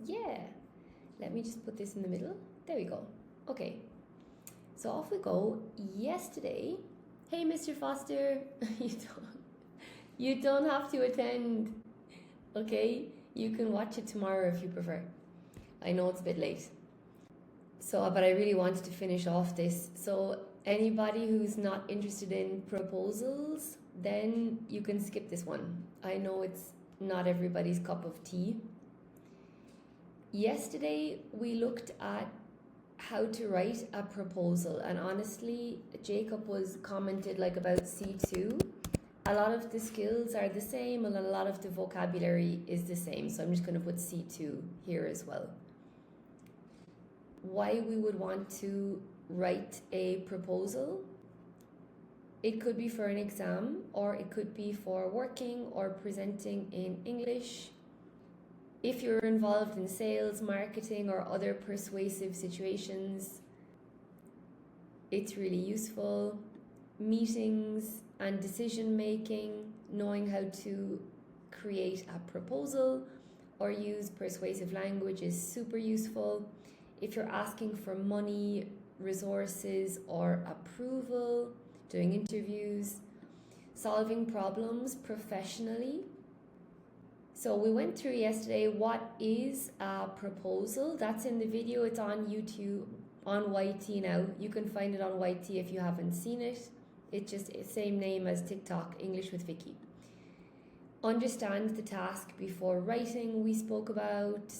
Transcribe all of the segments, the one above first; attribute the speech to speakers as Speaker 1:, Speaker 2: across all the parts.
Speaker 1: Yeah, let me just put this in the middle. There we go. Okay, so off we go. Yesterday, hey Mr. Foster, you don't have to attend. Okay, you can watch it tomorrow if you prefer. I know it's a bit late. So, but I really wanted to finish off this. So anybody who's not interested in proposals, then you can skip this one. I know it's not everybody's cup of tea. Yesterday we looked at how to write a proposal, and honestly Jacob was commented like about C2. A lot of the skills are the same and a lot of the vocabulary is the same, so I'm just going to put C2 here as well. Why we would want to write a proposal: it could be for an exam, or it could be for working or presenting in English. If you're involved in sales, marketing, or other persuasive situations, it's really useful. Meetings and decision making, knowing how to create a proposal or use persuasive language is super useful. If you're asking for money, resources, or approval, doing interviews, solving problems professionally. So we went through yesterday what is a proposal. That's in the video. It's on YouTube, on YT now. You can find it on YT if you haven't seen it. It's just the same name as TikTok, English with Vikki. Understand the task before writing, we spoke about.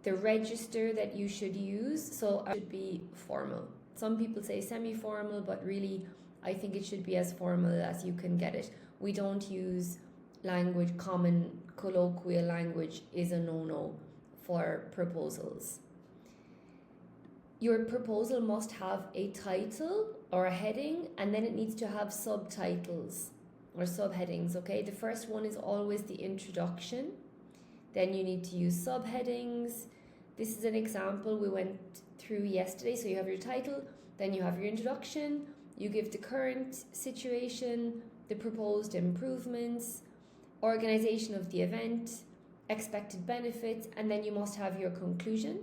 Speaker 1: The register that you should use, so it should be formal. Some people say semi-formal, but really I think it should be as formal as you can get it. We don't use language, common colloquial language is a no-no for proposals. Your proposal must have a title or a heading, and then it needs to have subtitles or subheadings, okay? The first one is always the introduction. Then you need to use subheadings. This is an example we went through yesterday. So you have your title, then you have your introduction, you give the current situation, the proposed improvements, organization of the event, expected benefits, and then you must have your conclusion.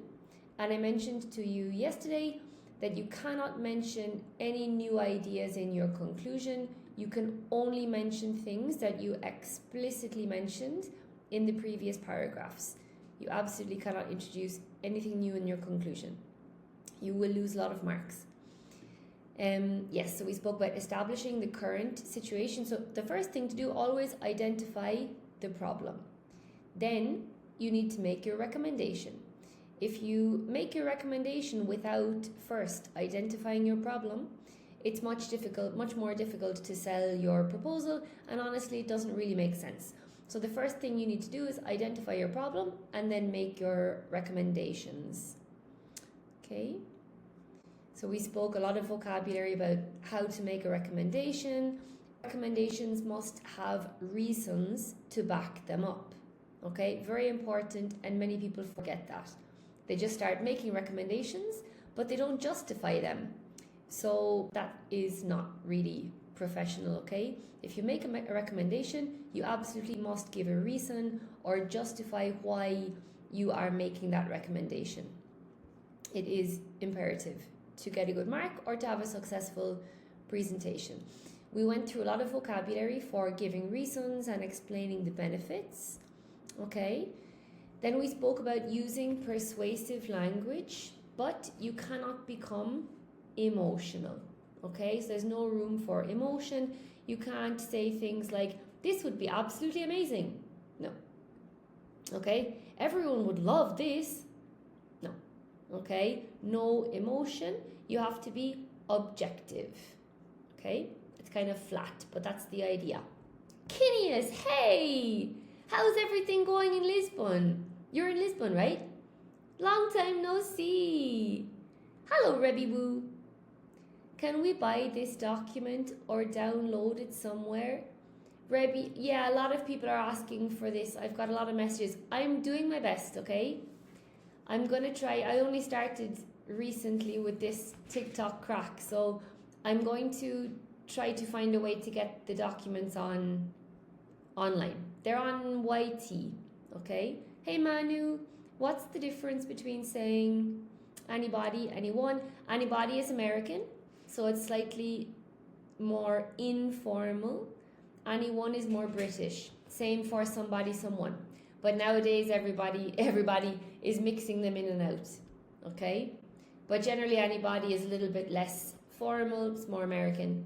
Speaker 1: And I mentioned to you yesterday that you cannot mention any new ideas in your conclusion. You can only mention things that you explicitly mentioned in the previous paragraphs. You absolutely cannot introduce anything new in your conclusion. You will lose a lot of marks. Yes, so we spoke about establishing the current situation. So the first thing to do, always identify the problem. Then you need to make your recommendation. If you make your recommendation without first identifying your problem, it's much more difficult to sell your proposal, and honestly it doesn't really make sense. So the first thing you need to do is identify your problem and then make your recommendations. Okay? So we spoke a lot of vocabulary about how to make a recommendation. Recommendations must have reasons to back them up. Okay? Very important, and many people forget that. They just start making recommendations, but they don't justify them. So that is not really professional, okay? If you make a recommendation, you absolutely must give a reason or justify why you are making that recommendation. It is imperative to get a good mark or to have a successful presentation. We went through a lot of vocabulary for giving reasons and explaining the benefits, okay? Then we spoke about using persuasive language, but you cannot become emotional, okay? So there's no room for emotion. You can't say things like, this would be absolutely amazing. No. Okay? Everyone would love this. No. Okay? No emotion. You have to be objective. Okay? It's kind of flat, but that's the idea. Kinius, hey! How's everything going in Lisbon? You're in Lisbon, right? Long time no see. Hello, Rebby Woo. Can we buy this document or download it somewhere? Rebby, yeah, a lot of people are asking for this. I've got a lot of messages. I'm doing my best, okay? I'm going to try. I only started recently with this TikTok crack, so I'm going to try to find a way to get the documents online. They're on YT, okay? Hey Manu, what's the difference between saying anybody, anyone? Anybody is American, so it's slightly more informal. Anyone is more British. Same for somebody, someone. But nowadays everybody is mixing them in and out. Okay? But generally anybody is a little bit less formal, it's more American.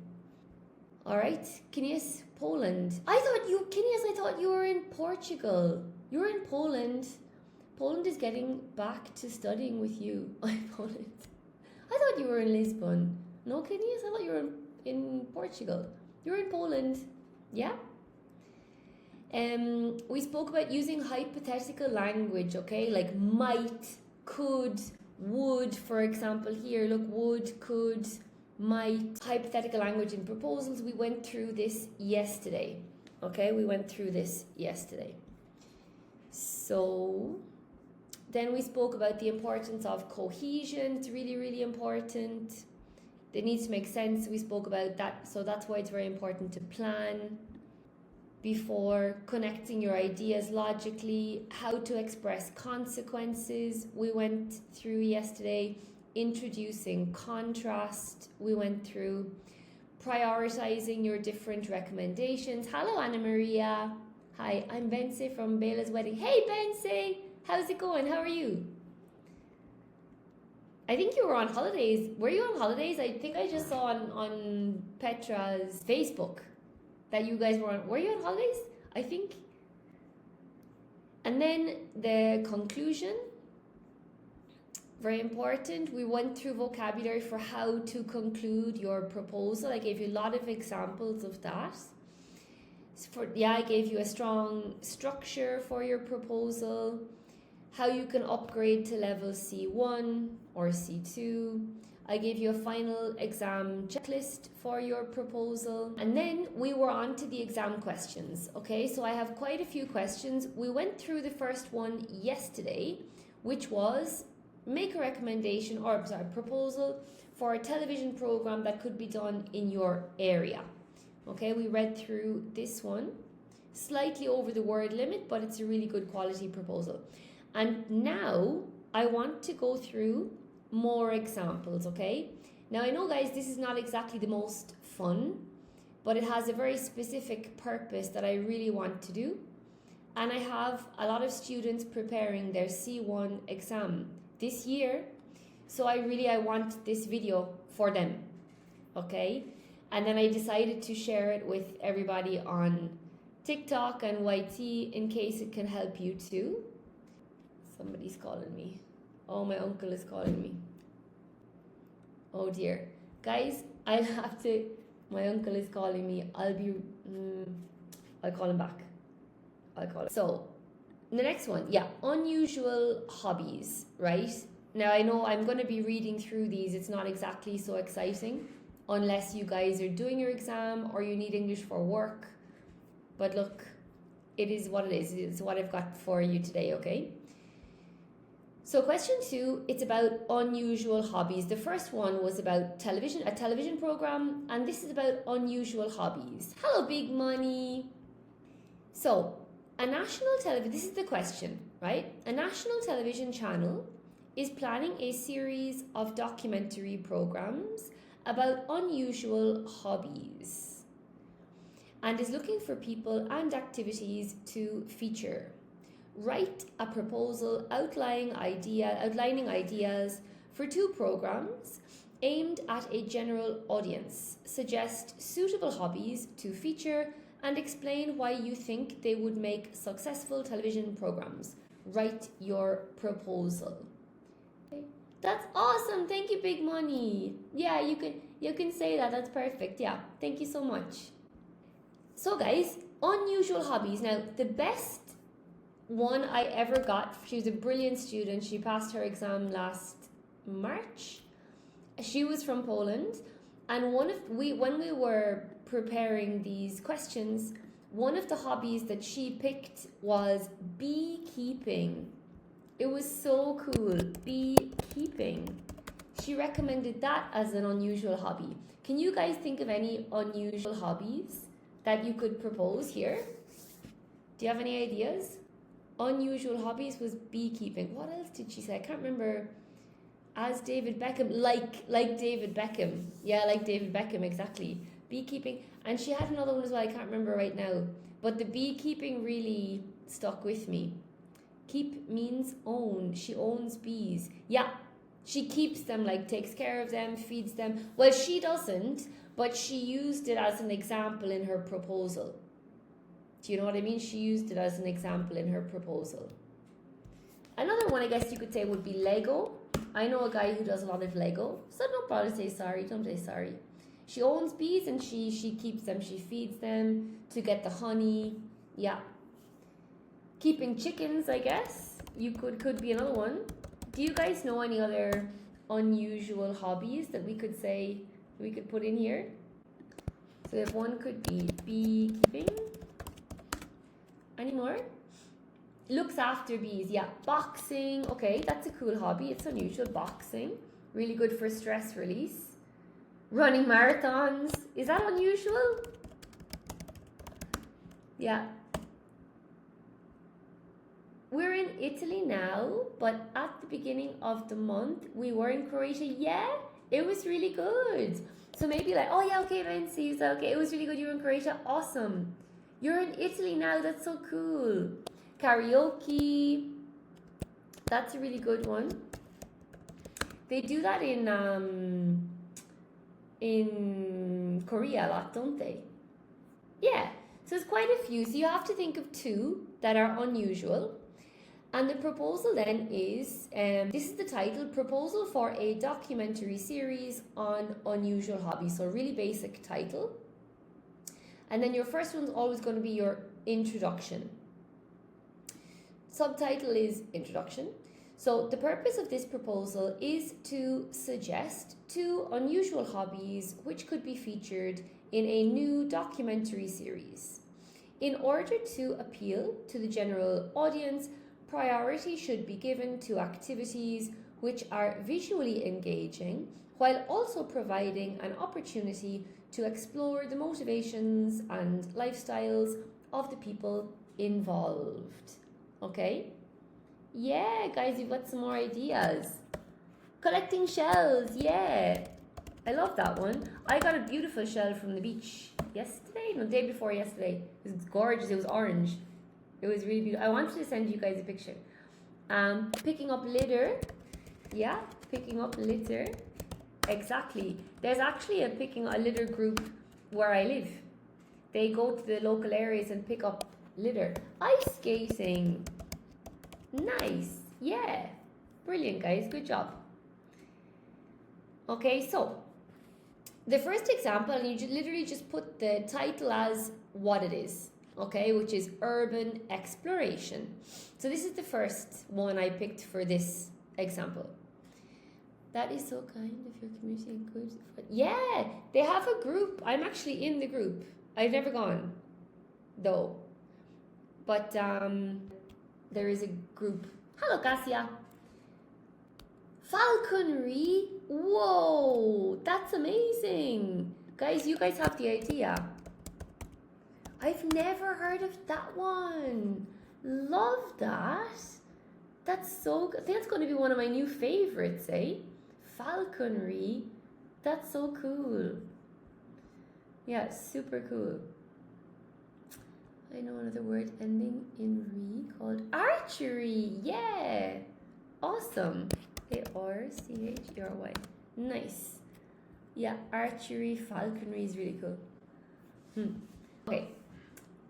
Speaker 1: Alright, Kinias, Poland. I thought you were in Portugal. You're in Poland. Poland is getting back to studying with you. Poland. I thought you were in Lisbon. No, Kinias, I thought you were in Portugal. You're in Poland. Yeah? We spoke about using hypothetical language, okay? Like might, could, would, for example. Here, look, would, could, might. Hypothetical language in proposals. We went through this yesterday. Okay, we went through this yesterday. So then we spoke about the importance of cohesion. It's really, really important. It needs to make sense. We spoke about that. So that's why it's very important to plan before connecting your ideas logically, how to express consequences. We went through yesterday introducing contrast. We went through prioritizing your different recommendations. Hello, Anna Maria. Hi, I'm Bense from Bela's wedding. Hey, Bense, how's it going? How are you? I think you were on holidays. Were you on holidays? I think I just saw on Petra's Facebook that you guys were on. Were you on holidays? I think. And then the conclusion, very important. We went through vocabulary for how to conclude your proposal. I gave you a lot of examples of that. I gave you a strong structure for your proposal, how you can upgrade to level C1 or C2. I gave you a final exam checklist for your proposal. And then we were on to the exam questions. Okay, so I have quite a few questions. We went through the first one yesterday, which was make a recommendation proposal for a television program that could be done in your area. Okay, we read through this one, slightly over the word limit, but it's a really good quality proposal. And now I want to go through more examples, okay? Now I know, guys, this is not exactly the most fun, but it has a very specific purpose that I really want to do. And I have a lot of students preparing their C1 exam this year, so I want this video for them, okay? And then I decided to share it with everybody on TikTok and YT in case it can help you too. Somebody's calling me. Oh, my uncle is calling me. Oh dear. Guys, I'll have to, my uncle is calling me. I'll call him back. So, the next one, unusual hobbies, right? Now I know I'm going to be reading through these. It's not exactly so exciting unless you guys are doing your exam or you need English for work. But look, it is what it is. It's what I've got for you today, okay? So question 2, it's about unusual hobbies. The first one was about a television program, and this is about unusual hobbies. Hello, Big Money. So, this is the question, right? A national television channel is planning a series of documentary programs about unusual hobbies and is looking for people and activities to feature. Write a proposal outlining ideas for 2 programs aimed at a general audience. Suggest suitable hobbies to feature and explain why you think they would make successful television programs. Write your proposal. Okay. That's awesome. Thank you, Big Money. Yeah, you can say that. That's perfect. Yeah, thank you so much. So guys, unusual hobbies. Now, the best one I ever got, she was a brilliant student. She passed her exam last March. She was from Poland, and when we were preparing these questions, one of the hobbies that she picked was beekeeping. It was so cool, beekeeping. She recommended that as an unusual hobby. Can you guys think of any unusual hobbies that you could propose here? Do you have any ideas? unusual hobbies was beekeeping. What else did she say? I can't remember. As David Beckham, like David Beckham. Yeah, like David Beckham, exactly. Beekeeping. And she had another one as well, I can't remember right now. But the beekeeping really stuck with me. Keep means own. She owns bees. Yeah, she keeps them, like takes care of them, feeds them. Well, she doesn't, but she used it as an example in her proposal. Do you know what I mean? She used it as an example in her proposal. Another one I guess you could say would be Lego. I know a guy who does a lot of Lego, so don't bother say sorry, don't say sorry. She owns bees and she keeps them, she feeds them to get the honey. Yeah. Keeping chickens, I guess. You could be another one. Do you guys know any other unusual hobbies that we could say we could put in here? So if one could be beekeeping. Any more? Looks after bees, yeah. Boxing, okay, that's a cool hobby. It's unusual. Boxing, really good for stress release. Running marathons, is that unusual? Yeah. We're in Italy now, but at the beginning of the month, we were in Croatia. Yeah, it was really good. So maybe like, oh yeah, okay, Vinci, so okay, it was really good. You were in Croatia, awesome. You're in Italy now, that's so cool. Karaoke, that's a really good one. They do that in Korea a lot, don't they? Yeah, so it's quite a few. So you have to think of two that are unusual. And the proposal then is, this is the title, Proposal for a Documentary Series on Unusual Hobbies. So a really basic title. And then your first one's always going to be your introduction. Subtitle is introduction. So the purpose of this proposal is to suggest two unusual hobbies which could be featured in a new documentary series. In order to appeal to the general audience, priority should be given to activities which are visually engaging while also providing an opportunity to explore the motivations and lifestyles of the people involved. Okay? Yeah, guys, you've got some more ideas. Collecting shells, yeah. I love that one. I got a beautiful shell from the beach yesterday, no, the day before yesterday. It was gorgeous, it was orange. It was really beautiful. I wanted to send you guys a picture. Picking up litter. Yeah, picking up litter. Exactly. There's actually a picking a litter group where I live. They go to the local areas and pick up litter. Ice skating. Nice. Yeah. Brilliant, guys. Good job. Okay, so the first example, and you literally just put the title as what it is. Okay, which is urban exploration. So this is the first one I picked for this example. That is so kind of your community. Good. Yeah, they have a group. I'm actually in the group. I've never gone, though. But there is a group. Hello, Cassia. Falconry. Whoa, that's amazing. Guys, you guys have the idea. I've never heard of that one. Love that. That's so good. I think that's going to be one of my new favorites, eh? Falconry. That's so cool. Yeah, super cool. I know another word ending in re called archery. Yeah. Awesome. A-R-C-H-E-R-Y. Nice. Yeah, archery, falconry is really cool. Okay.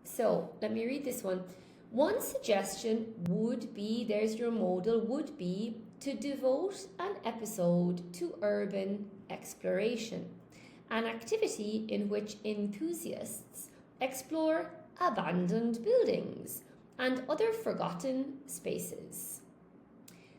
Speaker 1: So let me read this one. One suggestion would be, there's your modal, would be to devote an episode to urban exploration, an activity in which enthusiasts explore abandoned buildings and other forgotten spaces.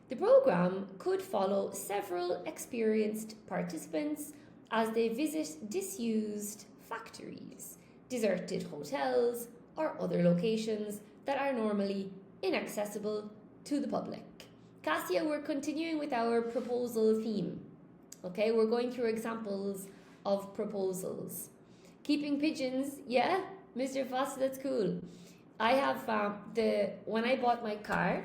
Speaker 1: The program could follow several experienced participants as they visit disused factories, deserted hotels, or other locations that are normally inaccessible to the public. Cassia, we're continuing with our proposal theme. Okay, we're going through examples of proposals. Keeping pigeons, yeah, Mr. Foster, that's cool. I have when I bought my car,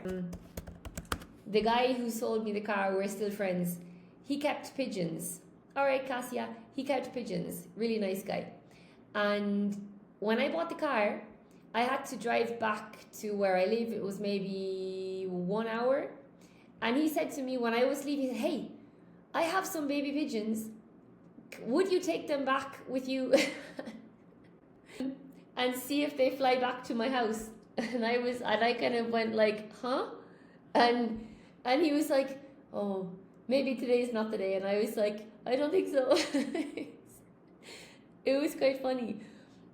Speaker 1: the guy who sold me the car, we're still friends. He kept pigeons. All right, Cassia, he kept pigeons. Really nice guy. And when I bought the car, I had to drive back to where I live. It was maybe 1 hour. And he said to me when I was leaving, hey, I have some baby pigeons. Would you take them back with you and see if they fly back to my house? And I kind of went like, huh? And he was like, oh, maybe today's not the day. And I was like, I don't think so. It was quite funny.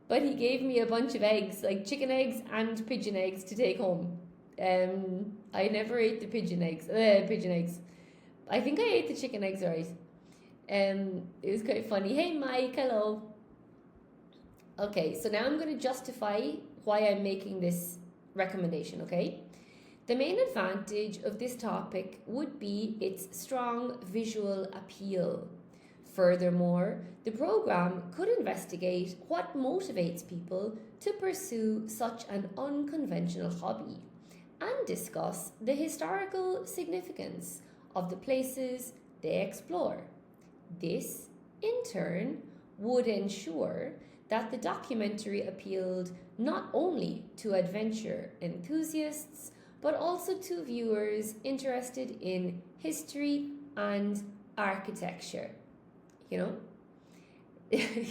Speaker 1: But he gave me a bunch of eggs, like chicken eggs and pigeon eggs to take home. I never ate the pigeon eggs. I think I ate the chicken eggs, right? It was quite funny. Hey, Mike, hello. Okay, so now I'm going to justify why I'm making this recommendation, okay? The main advantage of this topic would be its strong visual appeal. Furthermore, the program could investigate what motivates people to pursue such an unconventional hobby and discuss the historical significance of the places they explore. This, in turn, would ensure that the documentary appealed not only to adventure enthusiasts, but also to viewers interested in history and architecture. You know?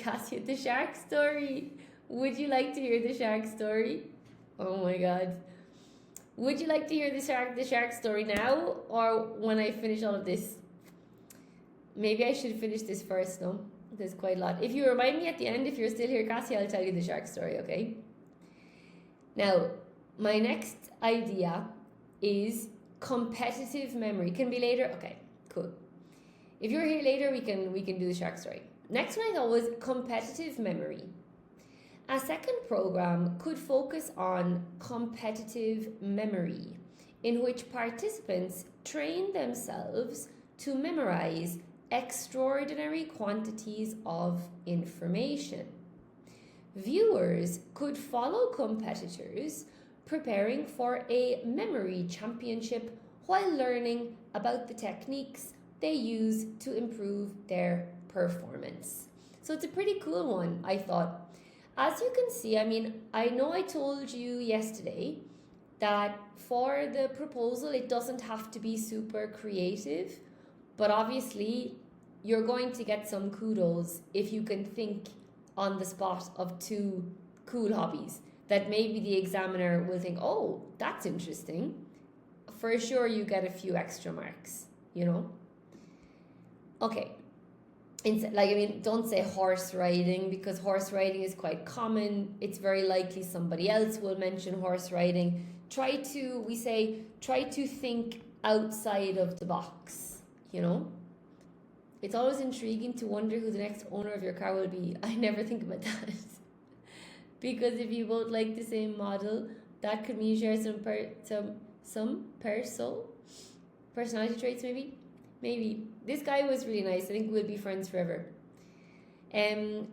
Speaker 1: Cassia, the shark story. Would you like to hear the shark story? Oh my god. Would you like to hear the shark story now or when I finish all of this? Maybe I should finish this first, no? There's quite a lot. If you remind me at the end, if you're still here, Cassia, I'll tell you the shark story, okay? Now, my next idea is competitive memory. Can be later? Okay, cool. If you're here later, we can do the shark story. Next one I thought was competitive memory. A second program could focus on competitive memory, in which participants train themselves to memorize extraordinary quantities of information. Viewers could follow competitors preparing for a memory championship while learning about the techniques they use to improve their performance. So it's a pretty cool one, I thought. As you can see, I know I told you yesterday that for the proposal, it doesn't have to be super creative, but obviously you're going to get some kudos if you can think on the spot of 2 cool hobbies that maybe the examiner will think, oh, that's interesting. For sure, you get a few extra marks, you know? Okay. Don't say horse riding, because horse riding is quite common. It's very likely somebody else will mention horse riding. Try to think outside of the box, you know? It's always intriguing to wonder who the next owner of your car will be. I never think about that. Because if you both like the same model, that could mean you share some personality traits, maybe. This guy was really nice. I think we'll be friends forever.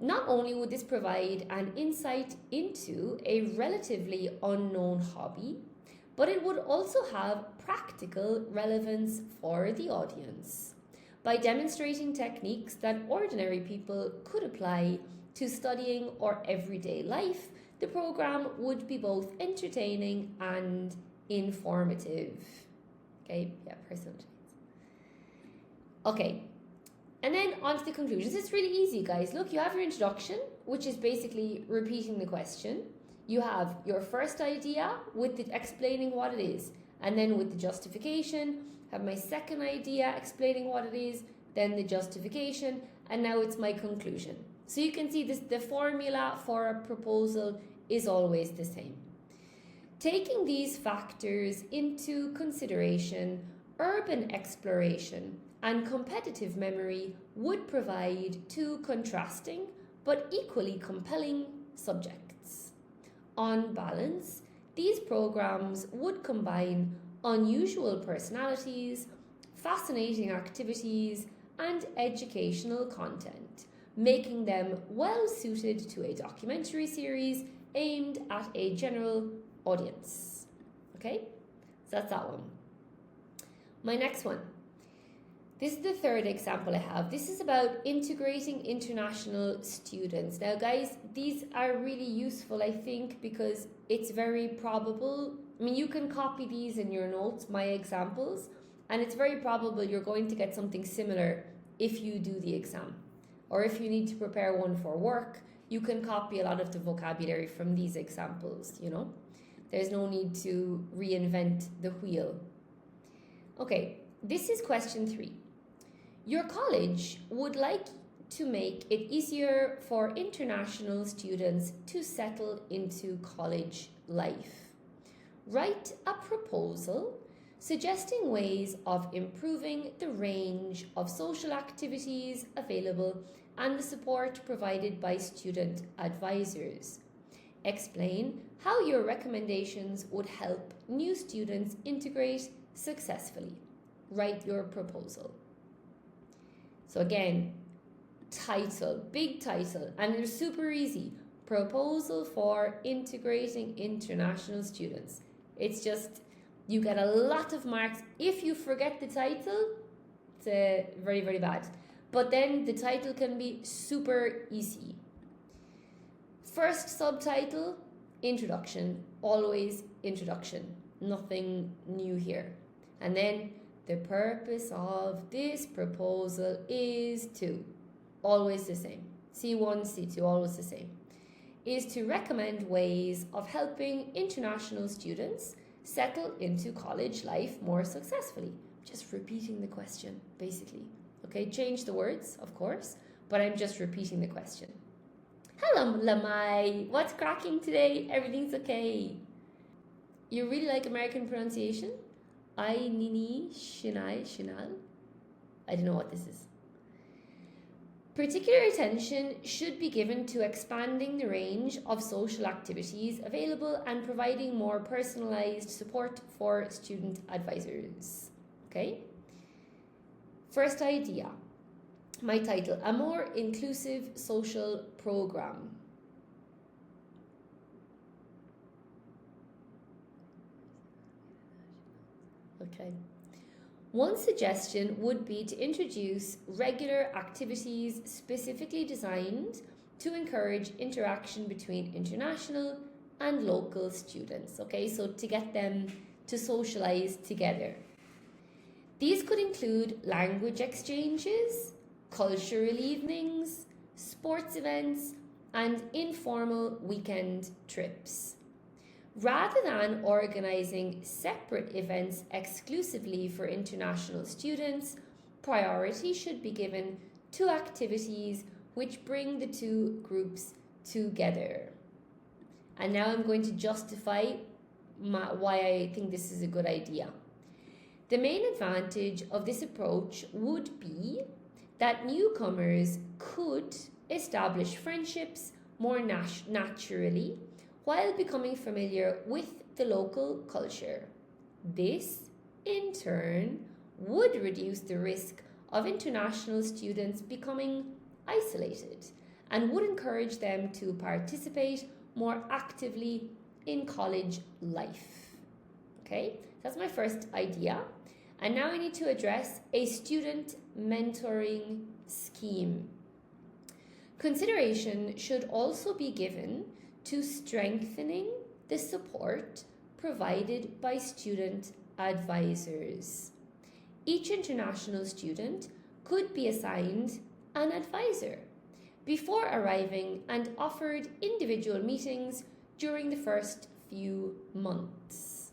Speaker 1: Not only would this provide an insight into a relatively unknown hobby, but it would also have practical relevance for the audience by demonstrating techniques that ordinary people could apply to studying or everyday life. The program would be both entertaining and informative. Okay, yeah, personal traits. Okay, and then on to the conclusions. It's really easy, guys. Look, you have your introduction, which is basically repeating the question. You have your first idea with the explaining what it is, and then with the justification. Have my second idea explaining what it is, then the justification, and now it's my conclusion. So you can see this, the formula for a proposal is always the same. Taking these factors into consideration, urban exploration and competitive memory would provide 2 contrasting but equally compelling subjects. On balance, these programs would combine unusual personalities, fascinating activities, and educational content, making them well suited to a documentary series aimed at a general audience. Okay, so that's that one. My next one. This is the third example I have. This is about integrating international students. Now, guys, these are really useful, I think, because it's very probable. I mean, you can copy these in your notes, my examples, and it's very probable you're going to get something similar if you do the exam. Or if you need to prepare one for work, you can copy a lot of the vocabulary from these examples, you know. There's no need to reinvent the wheel. Okay, this is question 3. Your college would like to make it easier for international students to settle into college life. Write a proposal suggesting ways of improving the range of social activities available and the support provided by student advisors. Explain how your recommendations would help new students integrate successfully. Write your proposal. So again, title, big title, and they're super easy. Proposal for integrating international students. It's just, you get a lot of marks. If you forget the title, it's very, very bad. But then the title can be super easy. First subtitle, introduction. Always introduction. Nothing new here. And then the purpose of this proposal is to, always the same. C1, C2, always the same. Is to recommend ways of helping international students settle into college life more successfully. Just repeating the question, basically. Okay, change the words, of course, but I'm just repeating the question. Hello, Lamai. What's cracking today? Everything's okay. You really like American pronunciation? I, Nini, Shinai, Shinal? I don't know what this is. Particular attention should be given to expanding the range of social activities available and providing more personalized support for student advisors. Okay? First idea. My title, a more inclusive social program. Okay. One suggestion would be to introduce regular activities specifically designed to encourage interaction between international and local students. Okay, so to get them to socialize together. These could include language exchanges, cultural evenings, sports events, and informal weekend trips. Rather than organising separate events exclusively for international students, priority should be given to activities which bring the two groups together. And now I'm going to justify why I think this is a good idea. The main advantage of this approach would be that newcomers could establish friendships more naturally while becoming familiar with the local culture. This, in turn, would reduce the risk of international students becoming isolated and would encourage them to participate more actively in college life. Okay, that's my first idea. And now I need to address a student mentoring scheme. Consideration should also be given to strengthening the support provided by student advisors. Each international student could be assigned an advisor before arriving and offered individual meetings during the first few months.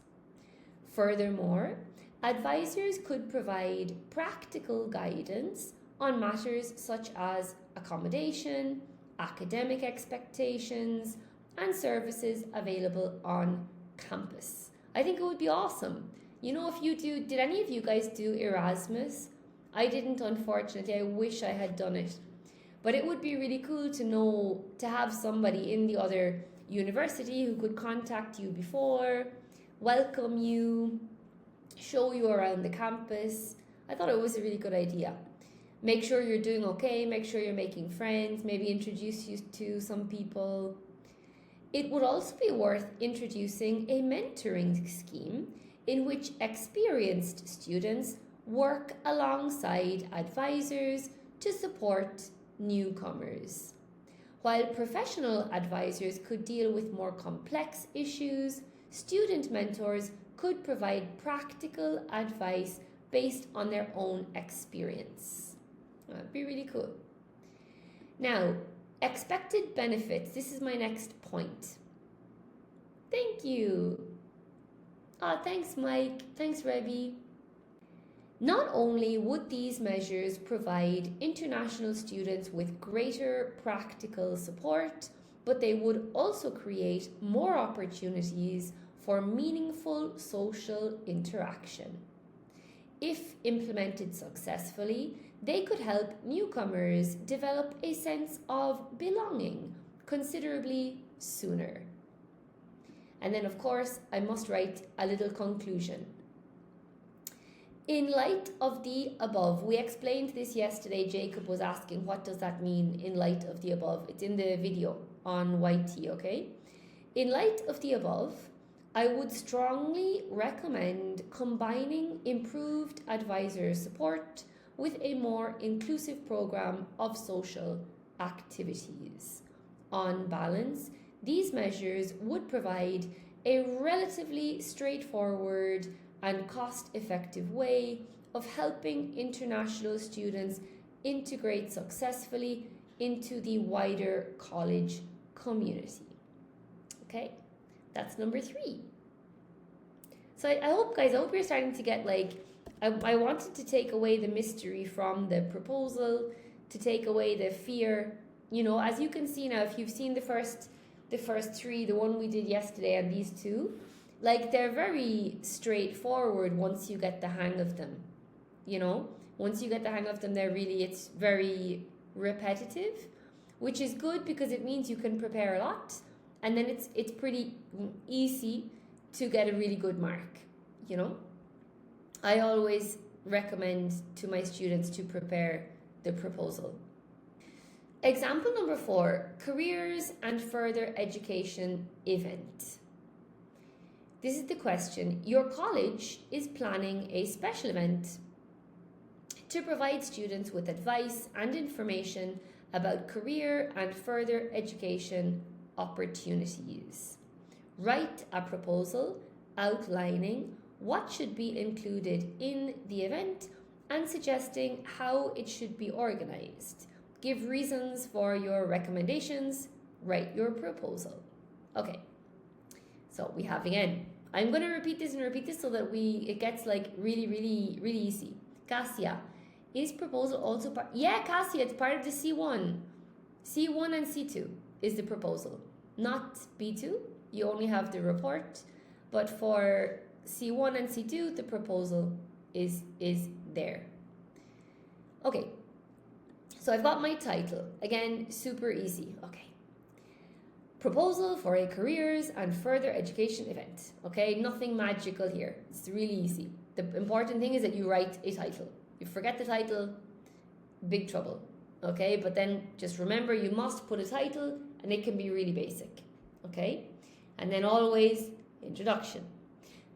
Speaker 1: Furthermore, advisors could provide practical guidance on matters such as accommodation, academic expectations, and services available on campus. I think it would be awesome. You know, if you do, did any of you guys do Erasmus? I didn't, unfortunately. I wish I had done it. But it would be really cool to know, to have somebody in the other university who could contact you before, welcome you, show you around the campus. I thought it was a really good idea. Make sure you're doing okay, make sure you're making friends, maybe introduce you to some people. It would also be worth introducing a mentoring scheme in which experienced students work alongside advisors to support newcomers. While professional advisors could deal with more complex issues, student mentors could provide practical advice based on their own experience. That'd be really cool. Now, expected benefits. This is my next point. Thank you. Thanks, Mike. Thanks, Rebby. Not only would these measures provide international students with greater practical support, but they would also create more opportunities for meaningful social interaction. If implemented successfully, they could help newcomers develop a sense of belonging considerably sooner. And then, of course, I must write a little conclusion. In light of the above, we explained this yesterday. Jacob was asking, what does that mean in light of the above? It's in the video on YT, okay? In light of the above, I would strongly recommend combining improved advisor support with a more inclusive program of social activities. On balance, these measures would provide a relatively straightforward and cost-effective way of helping international students integrate successfully into the wider college community. Okay, that's number 3. So I hope, guys, I hope you're starting to get I wanted to take away the mystery from the proposal, to take away the fear. You know, as you can see now, if you've seen the first 3, the one we did yesterday and these 2, they're very straightforward once you get the hang of them. You know, once you get the hang of them, it's very repetitive, which is good because it means you can prepare a lot, and then it's pretty easy to get a really good mark, you know. I always recommend to my students to prepare the proposal. Example number 4, careers and further education event. This is the question. Your college is planning a special event to provide students with advice and information about career and further education opportunities. Write a proposal outlining what should be included in the event and suggesting how it should be organized. Give reasons for your recommendations. Write your proposal. Okay, so we have again. I'm going to repeat this so that it gets really, really, really easy. Cassia, is proposal also part? Yeah, Cassia, it's part of the C1. C1 and C2 is the proposal, not B2. You only have the report, but for C1 and C2, the proposal is there. Okay, so I've got my title. Again, super easy. Okay. Proposal for a careers and further education event. Okay, nothing magical here. It's really easy. The important thing is that you write a title. You forget the title, big trouble. Okay, but then just remember you must put a title, and it can be really basic. Okay, and then always introduction.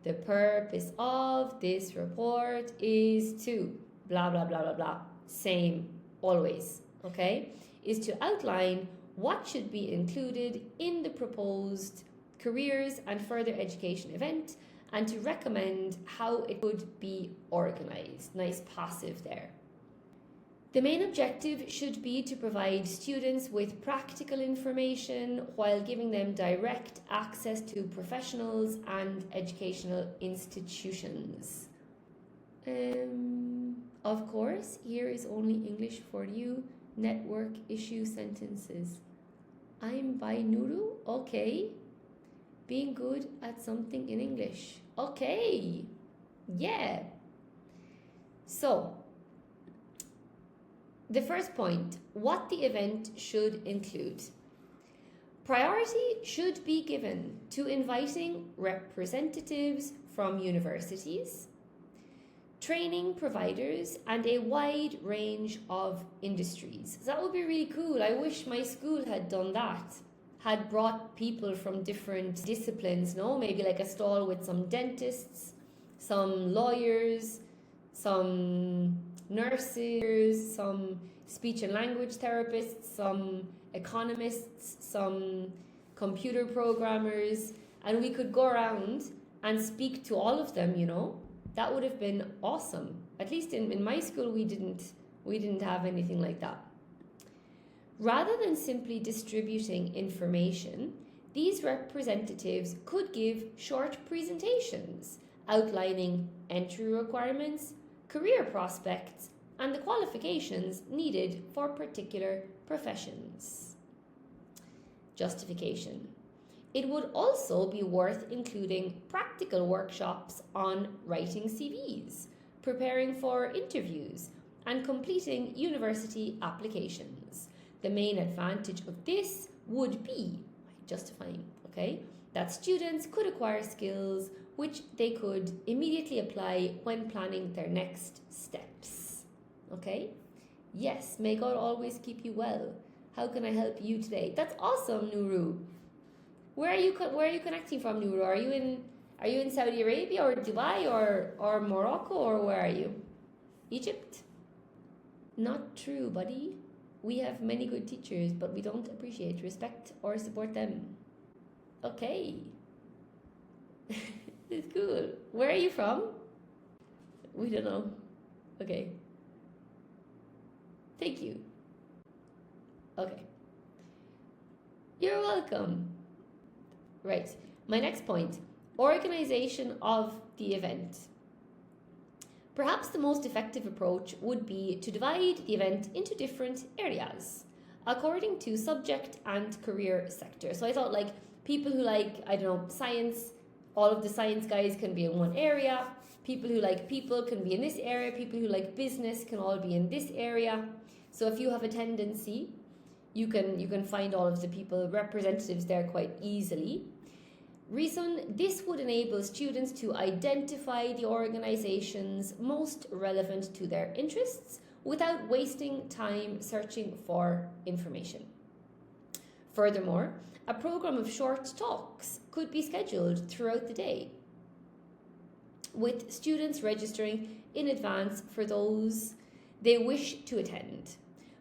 Speaker 1: The purpose of this report is to blah blah blah blah blah. Same always. Okay, is to outline what should be included in the proposed careers and further education event, and to recommend how it could be organized. Nice passive there. The main objective should be to provide students with practical information while giving them direct access to professionals and educational institutions. Of course, here is only English for you. Network issue sentences. I'm by Nuru. Okay. Being good at something in English. Okay. Yeah. So, the first point, what the event should include. Priority should be given to inviting representatives from universities, training providers, and a wide range of industries. So that would be really cool. I wish my school had done that. had brought people from different disciplines, no? Maybe like a stall with some dentists, some lawyers, some nurses, some speech and language therapists, some economists, some computer programmers, and we could go around and speak to all of them, you know. That would have been awesome. At least in my school we didn't have anything like that. Rather than simply distributing information, these representatives could give short presentations outlining entry requirements, career prospects, and the qualifications needed for particular professions. Justification. It would also be worth including practical workshops on writing CVs, preparing for interviews, and completing university applications. The main advantage of this would be justifying, okay, that students could acquire skills which they could immediately apply when planning their next steps. Okay? Yes, may God always keep you well. How can I help you today? That's awesome, Nuru. Where are you connecting from, Nuru? Are you in Saudi Arabia or Dubai or Morocco, or where are you? Egypt? Not true, buddy. We have many good teachers, but we don't appreciate, respect, or support them. Okay. It's cool. Where are you from? We don't know. Okay. Thank you. Okay. You're welcome. Right. My next point. Organization of the event. Perhaps the most effective approach would be to divide the event into different areas according to subject and career sector. So I thought, like, people who like, I don't know, science, all of the science guys can be in one area. People who like people can be in this area. People who like business can all be in this area. So if you have a tendency, you can find all of the people, representatives there quite easily. Reason, this would enable students to identify the organizations most relevant to their interests without wasting time searching for information. Furthermore, a program of short talks could be scheduled throughout the day, with students registering in advance for those they wish to attend.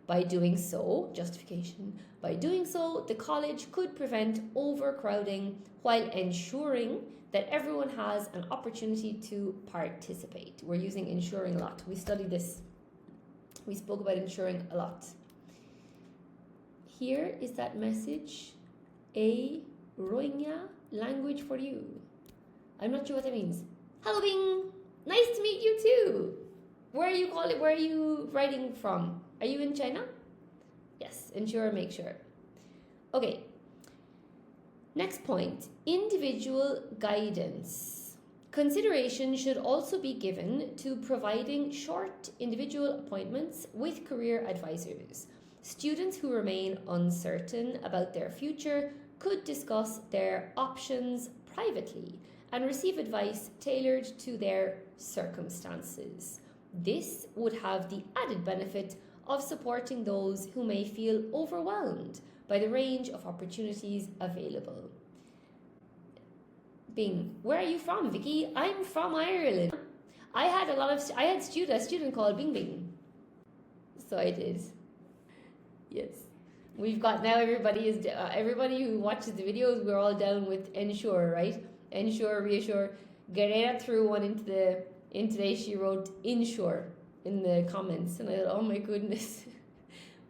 Speaker 1: By doing so, justification, by doing so, the college could prevent overcrowding while ensuring that everyone has an opportunity to participate. We're using ensuring a lot. We studied this. We spoke about ensuring a lot. Here is that message. A Rohingya language for you. I'm not sure what that means. Hello, Bing. Nice to meet you too. Where are you writing from? Are you in China? Yes, ensure, make sure. Okay. Next point, individual guidance. Consideration should also be given to providing short individual appointments with career advisors. Students who remain uncertain about their future could discuss their options privately and receive advice tailored to their circumstances. This would have the added benefit of supporting those who may feel overwhelmed by the range of opportunities available. Bing, where are you from, Vikki? I'm from Ireland. I had a student called Bing Bing. So I did. Yes. We've got now everybody who watches the videos, we're all down with ensure, right? Ensure, reassure. Guerrera threw one in today, she wrote ensure in the comments, and I thought, oh my goodness,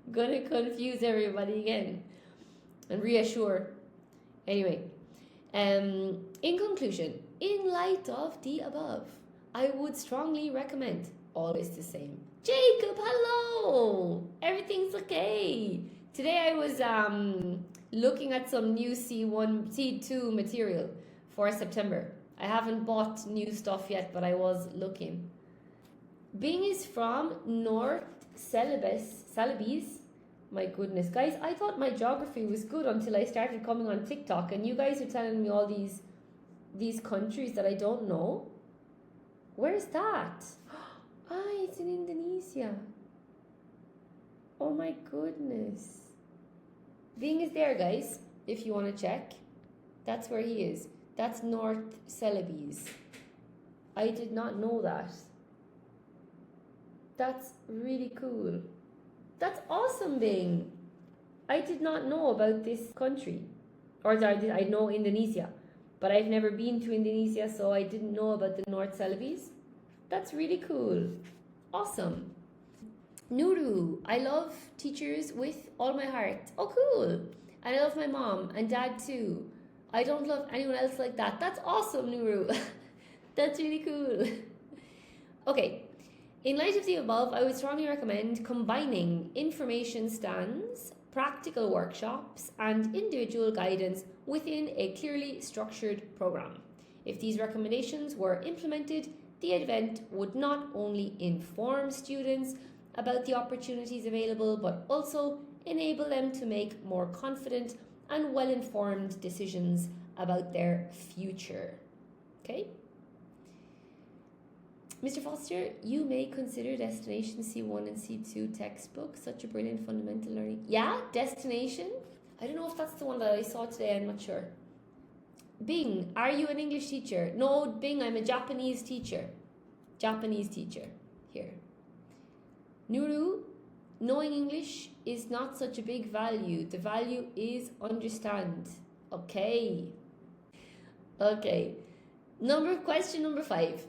Speaker 1: I'm gonna confuse everybody again. And reassure. Anyway, in conclusion, in light of the above, I would strongly recommend always the same. Jacob, hello! Everything's okay. Today I was looking at some new C2 material for September. I haven't bought new stuff yet, but I was looking. Bing is from North Celebes. My goodness, guys, I thought my geography was good until I started coming on TikTok, and you guys are telling me all these countries that I don't know. Where's that? Ah, it's in Indonesia. Oh my goodness. Bing is there, guys. if you want to check. That's where he is. That's North Celebes. I did not know that. That's really cool. That's awesome, Bing. I did not know about this country. Or I know Indonesia, but I've never been to Indonesia, so I didn't know about the North Celebes. That's really cool. Awesome. Nuru, I love teachers with all my heart. Oh, cool. And I love my mom and dad too. I don't love anyone else like that. That's awesome, Nuru. That's really cool. Okay. In light of the above, I would strongly recommend combining information stands, practical workshops, and individual guidance within a clearly structured program. If these recommendations were implemented, the event would not only inform students about the opportunities available, but also enable them to make more confident and well-informed decisions about their future. Okay? Mr. Foster, you may consider Destination C1 and C2 textbook such a brilliant fundamental learning. Yeah, Destination. I don't know if that's the one that I saw today, I'm not sure. Bing, are you an English teacher? No, Bing, I'm a Japanese teacher. Japanese teacher. Here. Nuru, knowing English is not such a big value. The value is understand. Okay. Okay. Question number 5.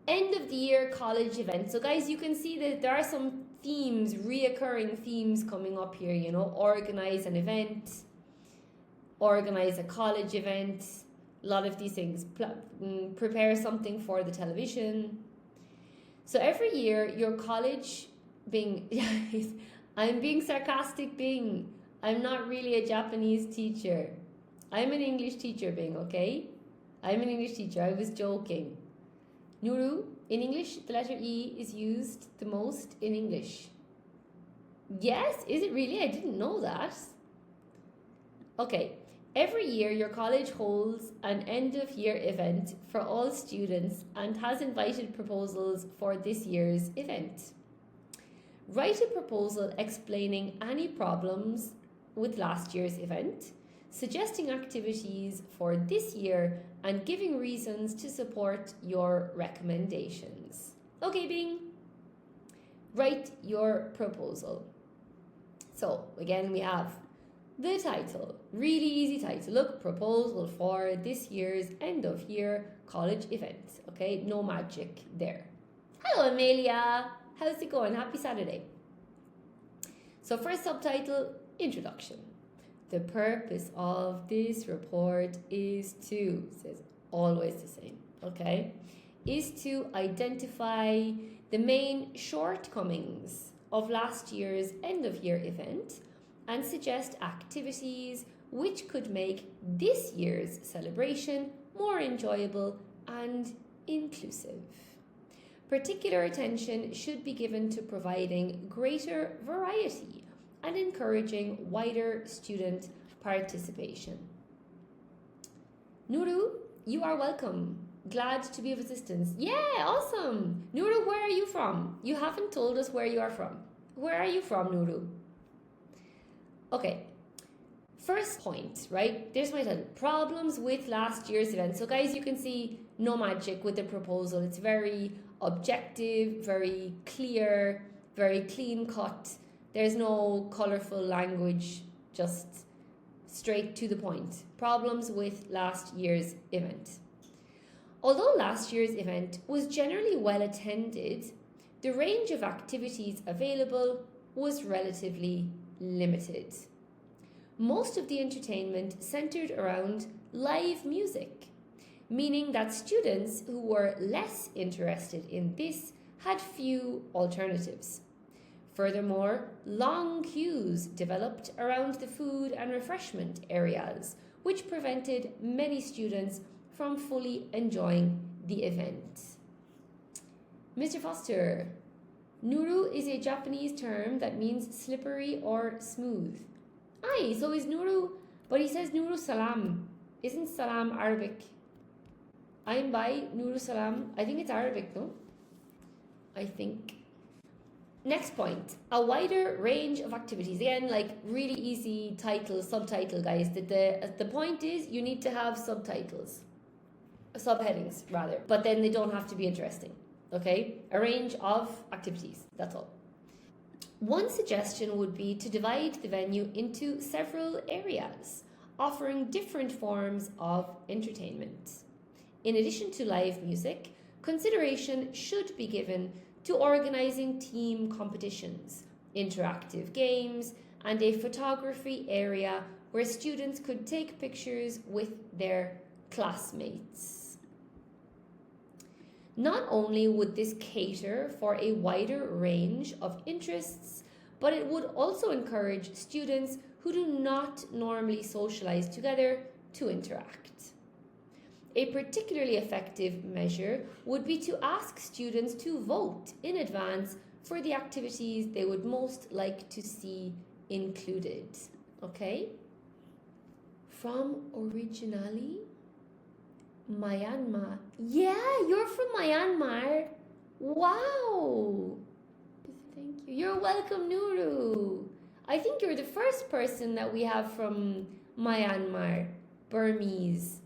Speaker 1: End of the year college event. So guys, you can see that there are some themes, reoccurring themes coming up here, you know, organize an event, organize a college event, a lot of these things, prepare something for the television. So every year your college, Bing, I'm being sarcastic, Bing. I'm not really a Japanese teacher. I'm an English teacher, Bing, okay? I'm an English teacher. I was joking. Nuru, in English, the letter E is used the most in English. Yes, is it really? I didn't know that. Okay, every year your college holds an end of year event for all students and has invited proposals for this year's event. Write a proposal explaining any problems with last year's event, suggesting activities for this year, and giving reasons to support your recommendations. Okay, Bing, write your proposal. So again, we have the title, really easy title. Look, proposal for this year's end of year college event. Okay, no magic there. Hello, Amelia. How's it going? Happy Saturday. So first subtitle, introduction. The purpose of this report is to, says always the same, okay, is to identify the main shortcomings of last year's end of year event and suggest activities which could make this year's celebration more enjoyable and inclusive. Particular attention should be given to providing greater variety and encouraging wider student participation. Nuru, you are welcome. Glad to be of assistance. Yeah, awesome. Nuru, where are you from? You haven't told us where you are from. Where are you from, Nuru? Okay, first point, right? There's my title. Problems with last year's event. So guys, you can see no magic with the proposal. It's very objective, very clear, very clean cut. There's no colourful language, just straight to the point. Problems with last year's event. Although last year's event was generally well attended, the range of activities available was relatively limited. Most of the entertainment centred around live music, meaning that students who were less interested in this had few alternatives. Furthermore, long queues developed around the food and refreshment areas, which prevented many students from fully enjoying the event. Mr. Foster, Nuru is a Japanese term that means slippery or smooth. Aye, so is Nuru, but he says Nuru Salam. Isn't Salam Arabic? I'm by Nuru Salam. I think it's Arabic, no? I think. Next point, a wider range of activities. Again, like really easy title, subtitle, guys. The point is you need to have subtitles, subheadings rather, but then they don't have to be interesting. Okay, a range of activities, that's all. One suggestion would be to divide the venue into several areas, offering different forms of entertainment. In addition to live music, consideration should be given to organising team competitions, interactive games, and a photography area where students could take pictures with their classmates. Not only would this cater for a wider range of interests, but it would also encourage students who do not normally socialise together to interact. A particularly effective measure would be to ask students to vote in advance for the activities they would most like to see included. Okay? From originally Myanmar. Yeah, you're from Myanmar. Wow. Thank you. You're welcome, Nuru. I think you're the first person that we have from Myanmar, Burmese.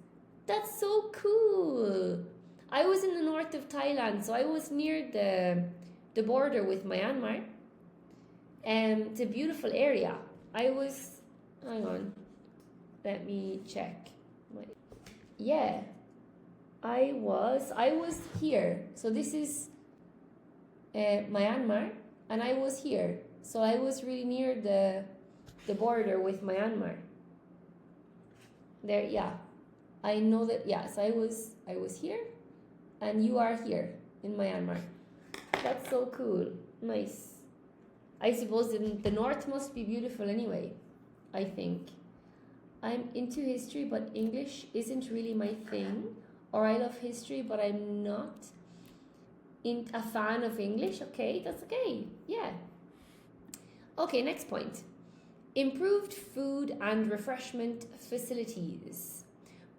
Speaker 1: That's so cool. I was in the north of Thailand, so I was near the border with Myanmar. It's a beautiful area. Hang on, let me check. Yeah, I was here. So this is Myanmar, and I was here. So I was really near the border with Myanmar. There, yeah. I know that, yes, I was here, and you are here in Myanmar. That's so cool. Nice. I suppose the north must be beautiful anyway, I think. I'm into history, but English isn't really my thing. Or I love history, but I'm not a fan of English. Okay, that's okay. Yeah. Okay, next point. Improved food and refreshment facilities.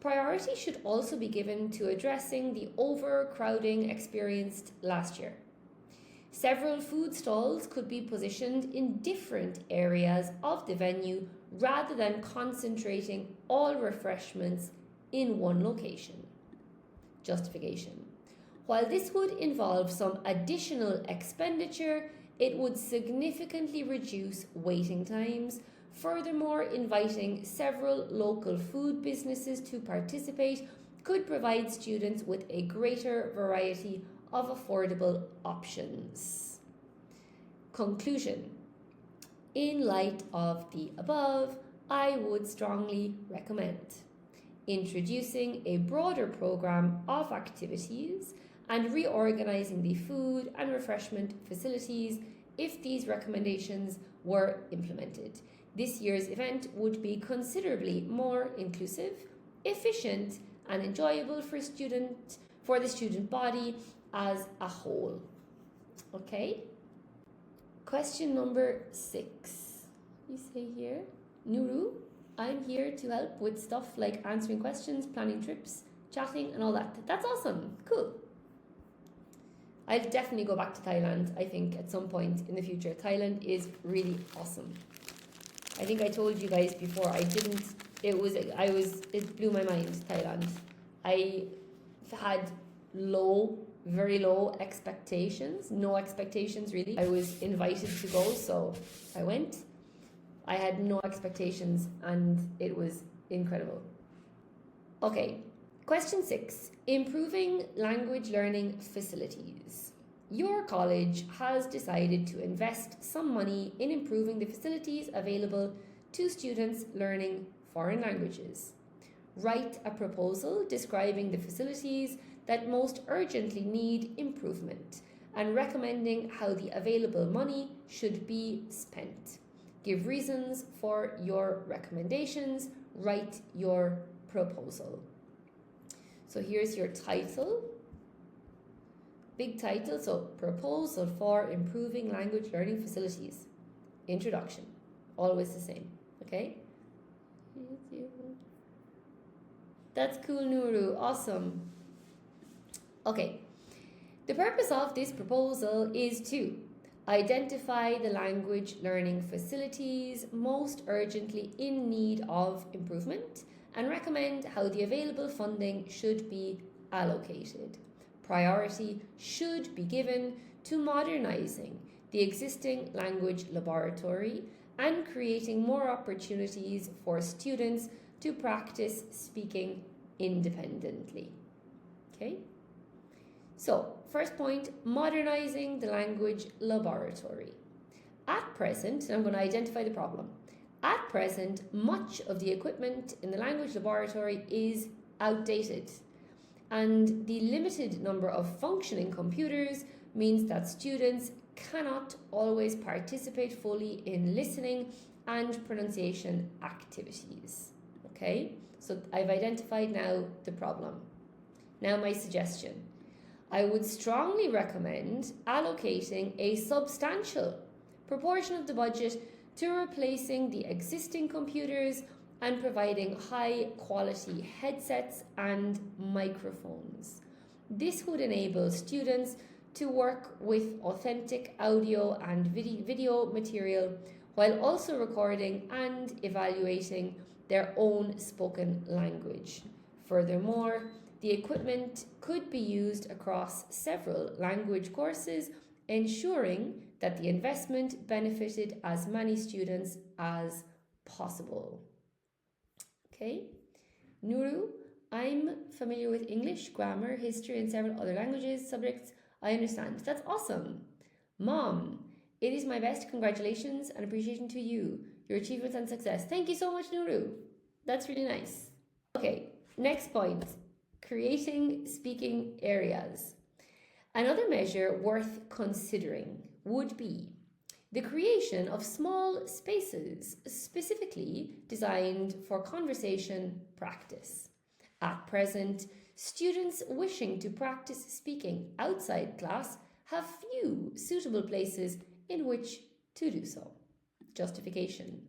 Speaker 1: Priority should also be given to addressing the overcrowding experienced last year. Several food stalls could be positioned in different areas of the venue rather than concentrating all refreshments in one location. Justification. While this would involve some additional expenditure, it would significantly reduce waiting times. Furthermore, inviting several local food businesses to participate could provide students with a greater variety of affordable options. Conclusion. In light of the above, I would strongly recommend introducing a broader program of activities and reorganizing the food and refreshment facilities if these recommendations were implemented. This year's event would be considerably more inclusive, efficient, and enjoyable for the student body as a whole. Okay? Question number 6. You say here, Nuru, I'm here to help with stuff like answering questions, planning trips, chatting, and all that. That's awesome. Cool. I'll definitely go back to Thailand, I think, at some point in the future. Thailand is really awesome. I think I told you guys before, it blew my mind, Thailand. I had very low expectations, no expectations really. I was invited to go, so I went. I had no expectations and it was incredible. Okay, question 6, improving language learning facilities. Your college has decided to invest some money in improving the facilities available to students learning foreign languages. Write a proposal describing the facilities that most urgently need improvement and recommending how the available money should be spent. Give reasons for your recommendations. Write your proposal. So here's your title. Big title, so proposal for improving language learning facilities. Introduction, always the same, okay? That's cool, Nuru, awesome. Okay, the purpose of this proposal is to Identify the language learning facilities most urgently in need of improvement and recommend how the available funding should be allocated. Priority should be given to modernising the existing language laboratory and creating more opportunities for students to practice speaking independently. Okay? So, first point, modernising the language laboratory. At present, and I'm going to identify the problem. At present, much of the equipment in the language laboratory is outdated, and the limited number of functioning computers means that students cannot always participate fully in listening and pronunciation activities. Okay, so I've identified now the problem. Now my suggestion. I would strongly recommend allocating a substantial proportion of the budget to replacing the existing computers and providing high quality headsets and microphones. This would enable students to work with authentic audio and video material while also recording and evaluating their own spoken language. Furthermore, the equipment could be used across several language courses, ensuring that the investment benefited as many students as possible. Okay, Nuru, I'm familiar with English, grammar, history, and several other languages, subjects. I understand. That's awesome. Mom, it is my best. Congratulations and appreciation to you, your achievements and success. Thank you so much, Nuru. That's really nice. Okay, next point. Creating speaking areas. Another measure worth considering would be the creation of small spaces specifically designed for conversation practice. At present, students wishing to practice speaking outside class have few suitable places in which to do so. Justification.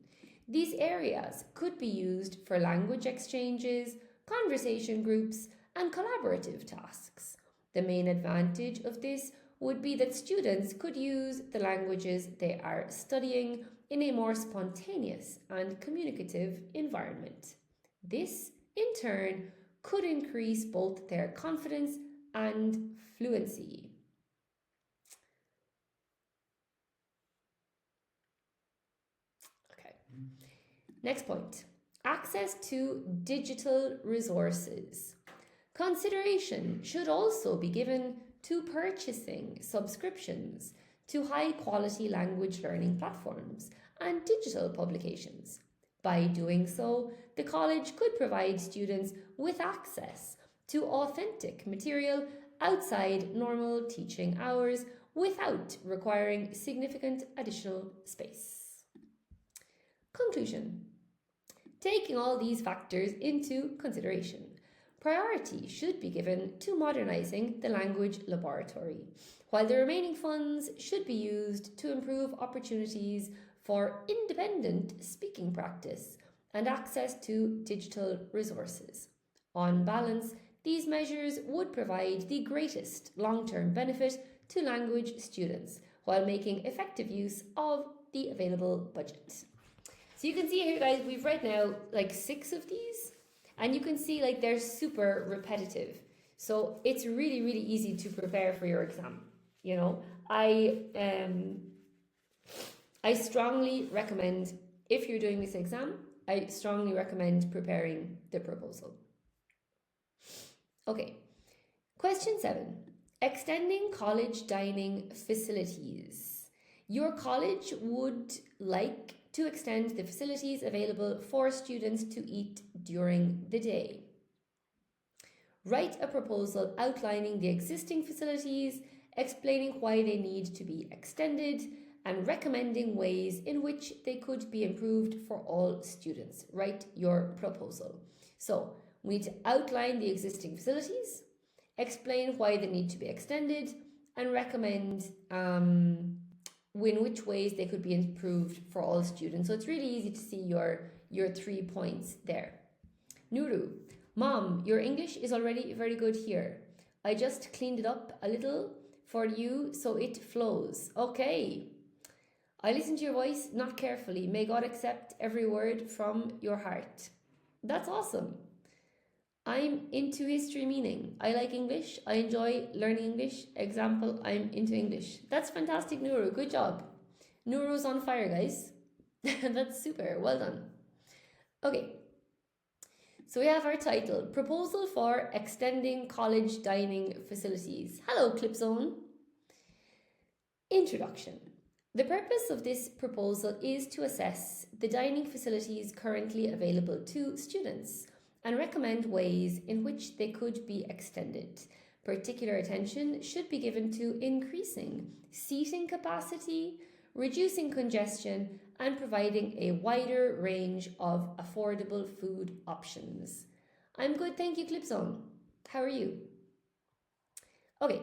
Speaker 1: These areas could be used for language exchanges, conversation groups, and collaborative tasks. The main advantage of this would be that students could use the languages they are studying in a more spontaneous and communicative environment. This, in turn, could increase both their confidence and fluency. Okay. Next point. Access to digital resources. Consideration should also be given to purchasing subscriptions to high-quality language learning platforms and digital publications. By doing so, the college could provide students with access to authentic material outside normal teaching hours without requiring significant additional space. Conclusion. Taking all these factors into consideration, priority should be given to modernising the language laboratory, while the remaining funds should be used to improve opportunities for independent speaking practice and access to digital resources. On balance, these measures would provide the greatest long-term benefit to language students while making effective use of the available budget. So you can see here, guys, we've read now like 6 of these, and you can see like they're super repetitive. So it's really, really easy to prepare for your exam. You know, I strongly recommend, if you're doing this exam, I strongly recommend preparing the proposal. Okay, question 7. Extending college dining facilities. Your college would like to extend the facilities available for students to eat during the day. Write a proposal outlining the existing facilities, explaining why they need to be extended, and recommending ways in which they could be improved for all students. Write your proposal. So we need to outline the existing facilities, explain why they need to be extended, and recommend in which ways they could be improved for all students. So it's really easy to see your 3 points there. Nuru, Mom, your English is already very good here. I just cleaned it up a little for you so it flows. Okay. I listen to your voice, not carefully. May God accept every word from your heart. That's awesome. I'm into history meaning. I like English. I enjoy learning English. Example, I'm into English. That's fantastic, Nuru. Good job. Nuru's on fire, guys. That's super. Well done. Okay. So we have our title, Proposal for Extending College Dining Facilities. Hello, Clipzone. Introduction. The purpose of this proposal is to assess the dining facilities currently available to students and recommend ways in which they could be extended. Particular attention should be given to increasing seating capacity, reducing congestion, and providing a wider range of affordable food options. I'm good, thank you, Clipzone. How are you? Okay,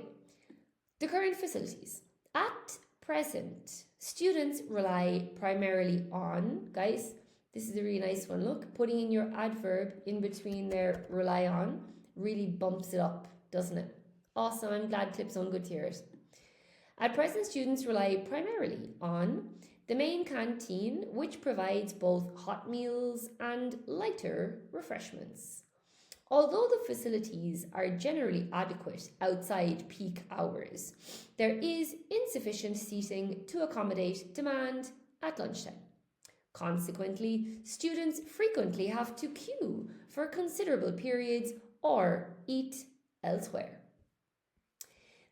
Speaker 1: the current facilities. At present, students rely primarily on, guys, this is a really nice one. Look, putting in your adverb in between there, rely on, really bumps it up, doesn't it? Awesome, I'm glad Clipzone, good to hear it. At present, students rely primarily on the main canteen, which provides both hot meals and lighter refreshments. Although the facilities are generally adequate outside peak hours, there is insufficient seating to accommodate demand at lunchtime. Consequently, students frequently have to queue for considerable periods or eat elsewhere.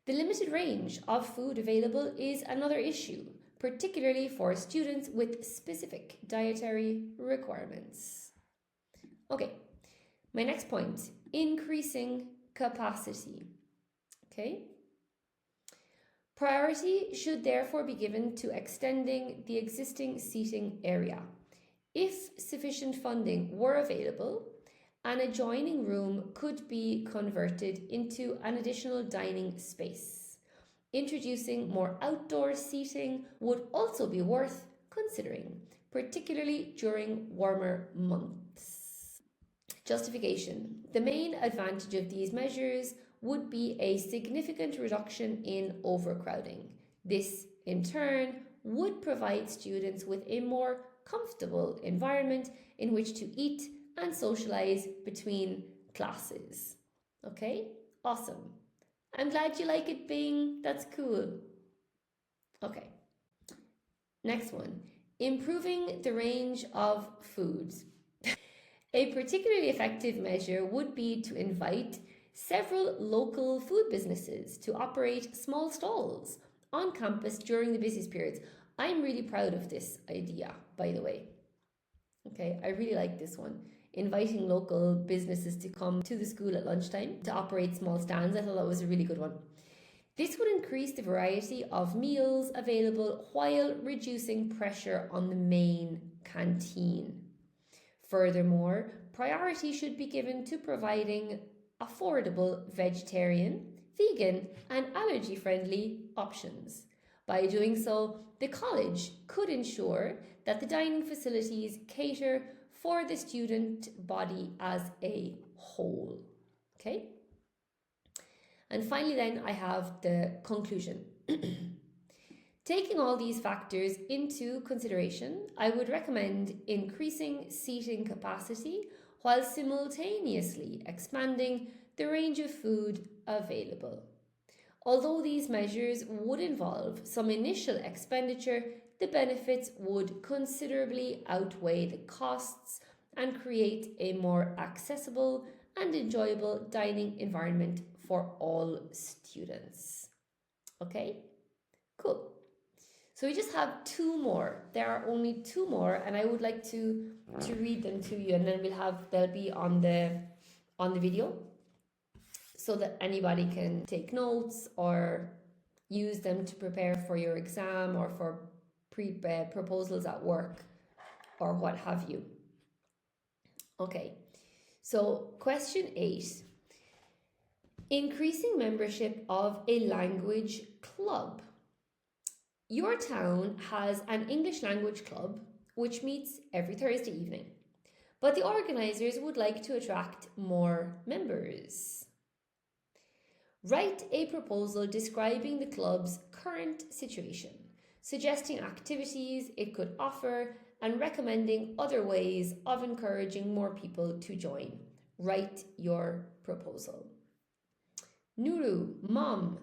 Speaker 1: The limited range of food available is another issue, particularly for students with specific dietary requirements. Okay, my next point, increasing capacity. Okay. Priority should therefore be given to extending the existing seating area. If sufficient funding were available, an adjoining room could be converted into an additional dining space. Introducing more outdoor seating would also be worth considering, particularly during warmer months. Justification. The main advantage of these measures would be a significant reduction in overcrowding. This, in turn, would provide students with a more comfortable environment in which to eat and socialize between classes. Okay, awesome. I'm glad you like it, Bing. That's cool. Okay, next one. Improving the range of foods. A particularly effective measure would be to invite several local food businesses to operate small stalls on campus during the busiest periods. I'm really proud of this idea, by the way. Okay, I really like this one. Inviting local businesses to come to the school at lunchtime to operate small stands. I thought that was a really good one. This would increase the variety of meals available while reducing pressure on the main canteen. Furthermore, priority should be given to providing affordable vegetarian, vegan, and allergy-friendly options. By doing so, the college could ensure that the dining facilities cater for the student body as a whole. Okay? And finally then I have the conclusion. Taking all these factors into consideration, I would recommend increasing seating capacity while simultaneously expanding the range of food available. Although these measures would involve some initial expenditure, the benefits would considerably outweigh the costs and create a more accessible and enjoyable dining environment for all students. Okay, cool. So we just have two more. There are only two more, and I would like to read them to you, and then they'll be on the video, so that anybody can take notes or use them to prepare for your exam or for proposals at work or what have you. Okay, so question 8. Increasing membership of a language club. Your town has an English language club which meets every Thursday evening, but the organisers would like to attract more members. Write a proposal describing the club's current situation, suggesting activities it could offer and recommending other ways of encouraging more people to join. Write your proposal. Nuru, Mom,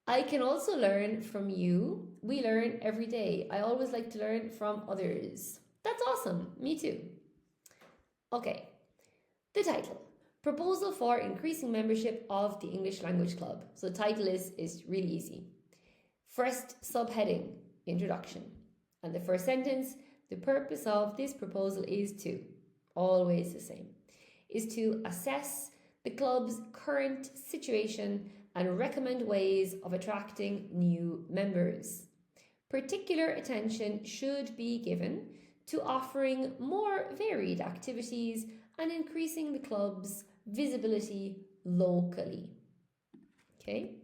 Speaker 1: I can also learn from you. We learn every day. I always like to learn from others. That's awesome. Me too. Okay, the title. Proposal for increasing membership of the English Language Club. So the title is really easy. First subheading, introduction. And the first sentence, the purpose of this proposal is to, always the same, is to assess the club's current situation and recommend ways of attracting new members. Particular attention should be given to offering more varied activities and increasing the club's visibility locally. Okay?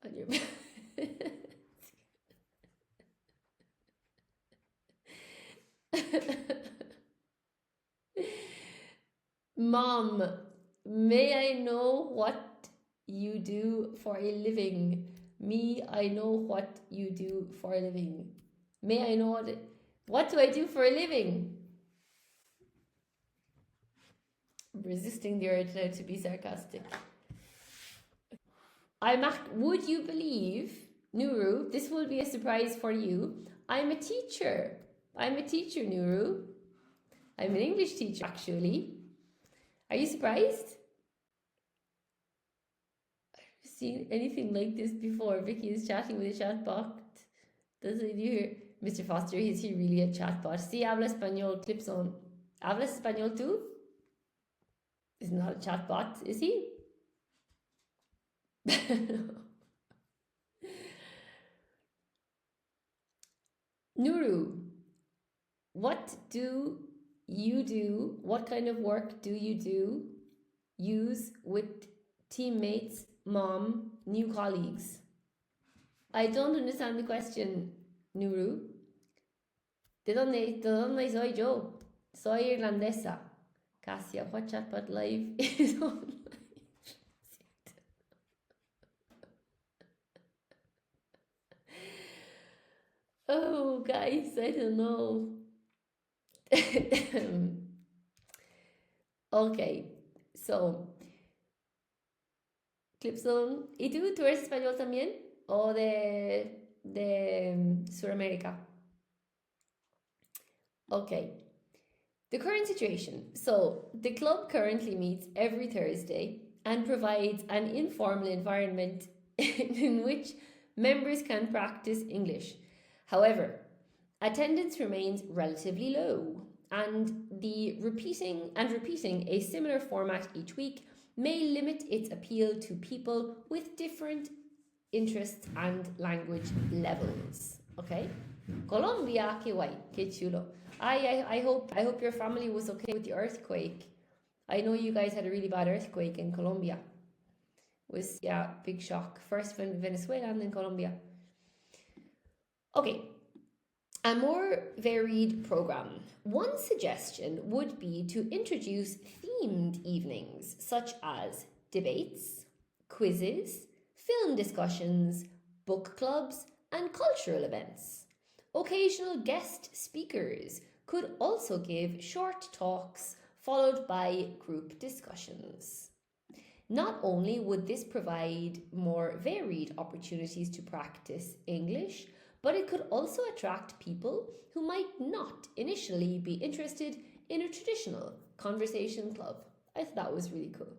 Speaker 1: On your Mom, may I know what you do for a living? Me, I know what you do for a living. May I know what do I do for a living? I'm resisting the urge now to be sarcastic. Would you believe, Nuru, this will be a surprise for you. I'm a teacher. Nuru. I'm an English teacher, actually. Are you surprised? I've seen anything like this before. Vikki is chatting with a chatbot. Doesn't he hear? Mr. Foster, is he really a chatbot? Sí, habla español, clips on. ¿Hablas español too? He's not a chatbot, is he? Nuru, what do you do? What kind of work do you use with teammates, mom, new colleagues? I don't understand the question, Nuru. ¿De dónde soy yo? Soy irlandesa. Cassia, what chatbot live is online? Oh, guys, I don't know. Ok, so, Clipzone. ¿Y tú eres español también? ¿O de Sudamérica? Okay. The current situation. So, the club currently meets every Thursday and provides an informal environment in which members can practice English. However, attendance remains relatively low, and repeating a similar format each week may limit its appeal to people with different interests and language levels. Okay? Colombia, qué guay, qué chulo. I hope your family was okay with the earthquake. I know you guys had a really bad earthquake in Colombia. It was, yeah, big shock. First Venezuela and then Colombia. Okay, a more varied program. One suggestion would be to introduce themed evenings such as debates, quizzes, film discussions, book clubs, and cultural events. Occasional guest speakers could also give short talks followed by group discussions. Not only would this provide more varied opportunities to practice English, but it could also attract people who might not initially be interested in a traditional conversation club. I thought that was really cool.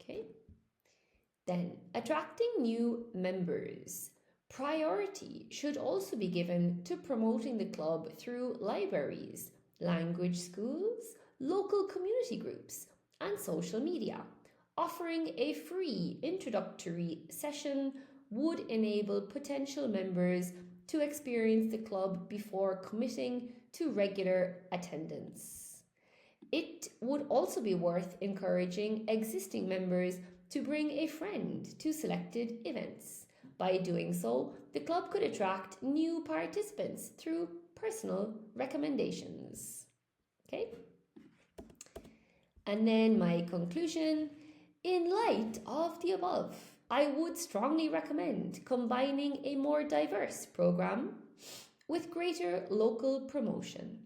Speaker 1: Okay. Then, attracting new members. Priority should also be given to promoting the club through libraries, language schools, local community groups, and social media. Offering a free introductory session would enable potential members to experience the club before committing to regular attendance. It would also be worth encouraging existing members to bring a friend to selected events. By doing so, the club could attract new participants through personal recommendations. Okay? And then my conclusion, in light of the above, I would strongly recommend combining a more diverse program with greater local promotion.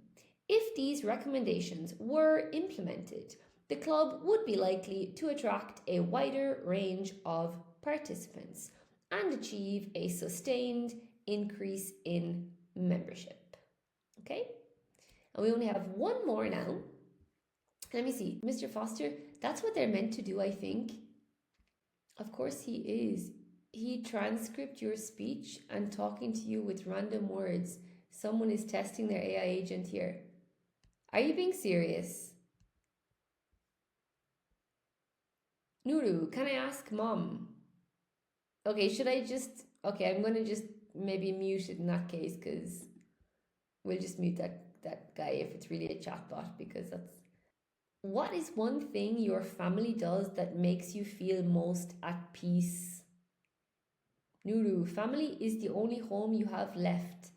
Speaker 1: If these recommendations were implemented, the club would be likely to attract a wider range of participants and achieve a sustained increase in membership. Okay? And we only have one more now. Let me see. Mr. Foster, that's what they're meant to do, I think. Of course he is. He transcript your speech and talking to you with random words. Someone is testing their AI agent here. Are you being serious? Nuru, can I ask mom? Okay, should I just... Okay, I'm going to just maybe mute it in that case, because we'll just mute that guy if it's really a chatbot, because that's... What is one thing your family does that makes you feel most at peace? Nuru, family is the only home you have left.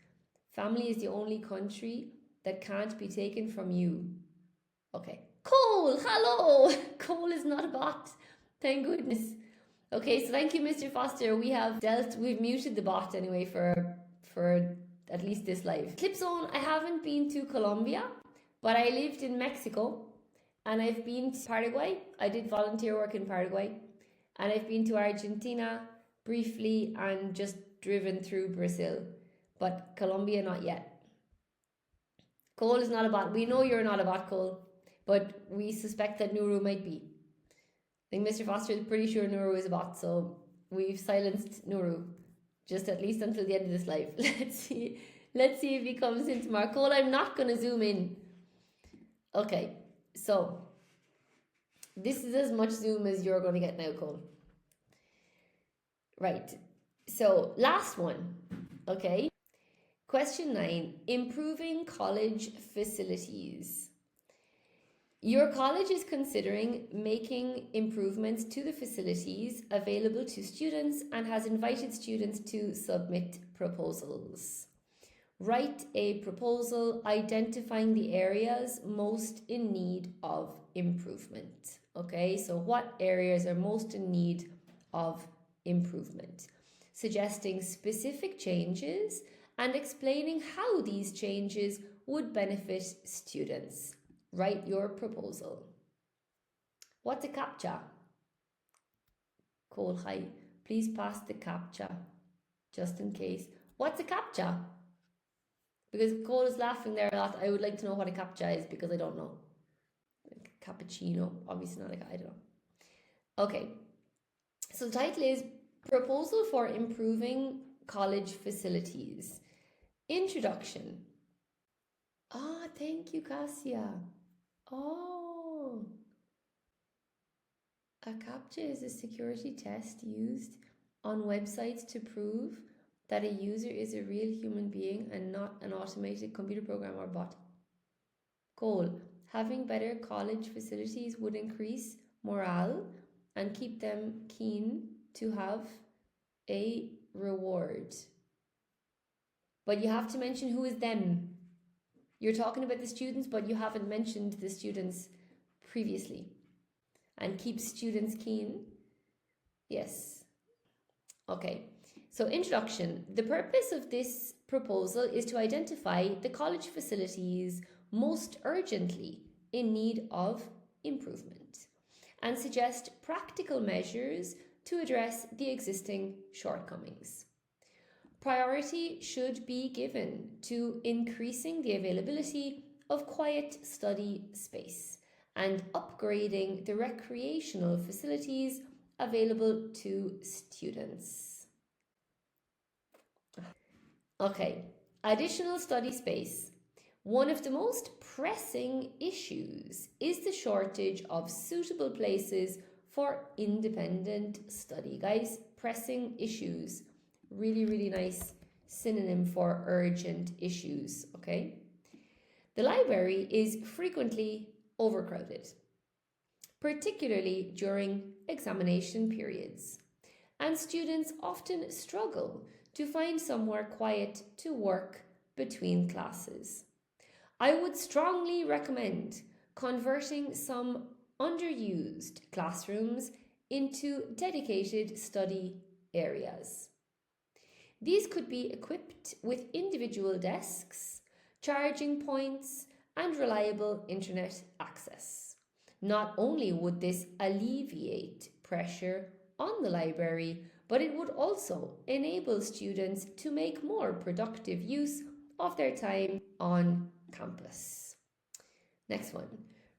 Speaker 1: Family is the only country that can't be taken from you. Okay. Cole, hello! Cole is not a bot. Thank goodness. Okay, so thank you, Mr. Foster. We've muted the bot anyway for at least this live. Clipzone, I haven't been to Colombia, but I lived in Mexico. And I've been to Paraguay. I did volunteer work in Paraguay. And I've been to Argentina briefly and just driven through Brazil. But Colombia, not yet. Cole is not a bot. We know you're not a bot, Cole. But we suspect that Nuru might be. I think Mr. Foster is pretty sure Nuru is a bot. So we've silenced Nuru. Just at least until the end of this live. Let's see if he comes in tomorrow. Cole, I'm not going to zoom in. Okay. So, this is as much Zoom as you're going to get now, Cole. Right. So, last one. Okay. Question 9. Improving college facilities. Your college is considering making improvements to the facilities available to students and has invited students to submit proposals. Write a proposal identifying the areas most in need of improvement. Okay, so what areas are most in need of improvement? Suggesting specific changes and explaining how these changes would benefit students. Write your proposal. What's a CAPTCHA? Cole, hi. Please pass the CAPTCHA, just in case. What's a CAPTCHA? Because Cole is laughing there a lot. I would like to know what a CAPTCHA is because I don't know. Cappuccino, obviously not I don't know. Okay, so the title is Proposal for Improving College Facilities. Introduction. Ah, thank you, Cassia. Oh. A CAPTCHA is a security test used on websites to prove that a user is a real human being and not an automated computer program or bot. Goal. Having better college facilities would increase morale and keep them keen to have a reward. But you have to mention who is them. You're talking about the students, but you haven't mentioned the students previously. And keep students keen. Yes. Okay. So introduction. The purpose of this proposal is to identify the college facilities most urgently in need of improvement and suggest practical measures to address the existing shortcomings. Priority should be given to increasing the availability of quiet study space and upgrading the recreational facilities available to students. Okay, additional study space. One of the most pressing issues is the shortage of suitable places for independent study. Guys, pressing issues. Really, really nice synonym for urgent issues, okay? The library is frequently overcrowded, particularly during examination periods, and students often struggle to find somewhere quiet to work between classes. I would strongly recommend converting some underused classrooms into dedicated study areas. These could be equipped with individual desks, charging points, and reliable internet access. Not only would this alleviate pressure on the library, but it would also enable students to make more productive use of their time on campus. Next one,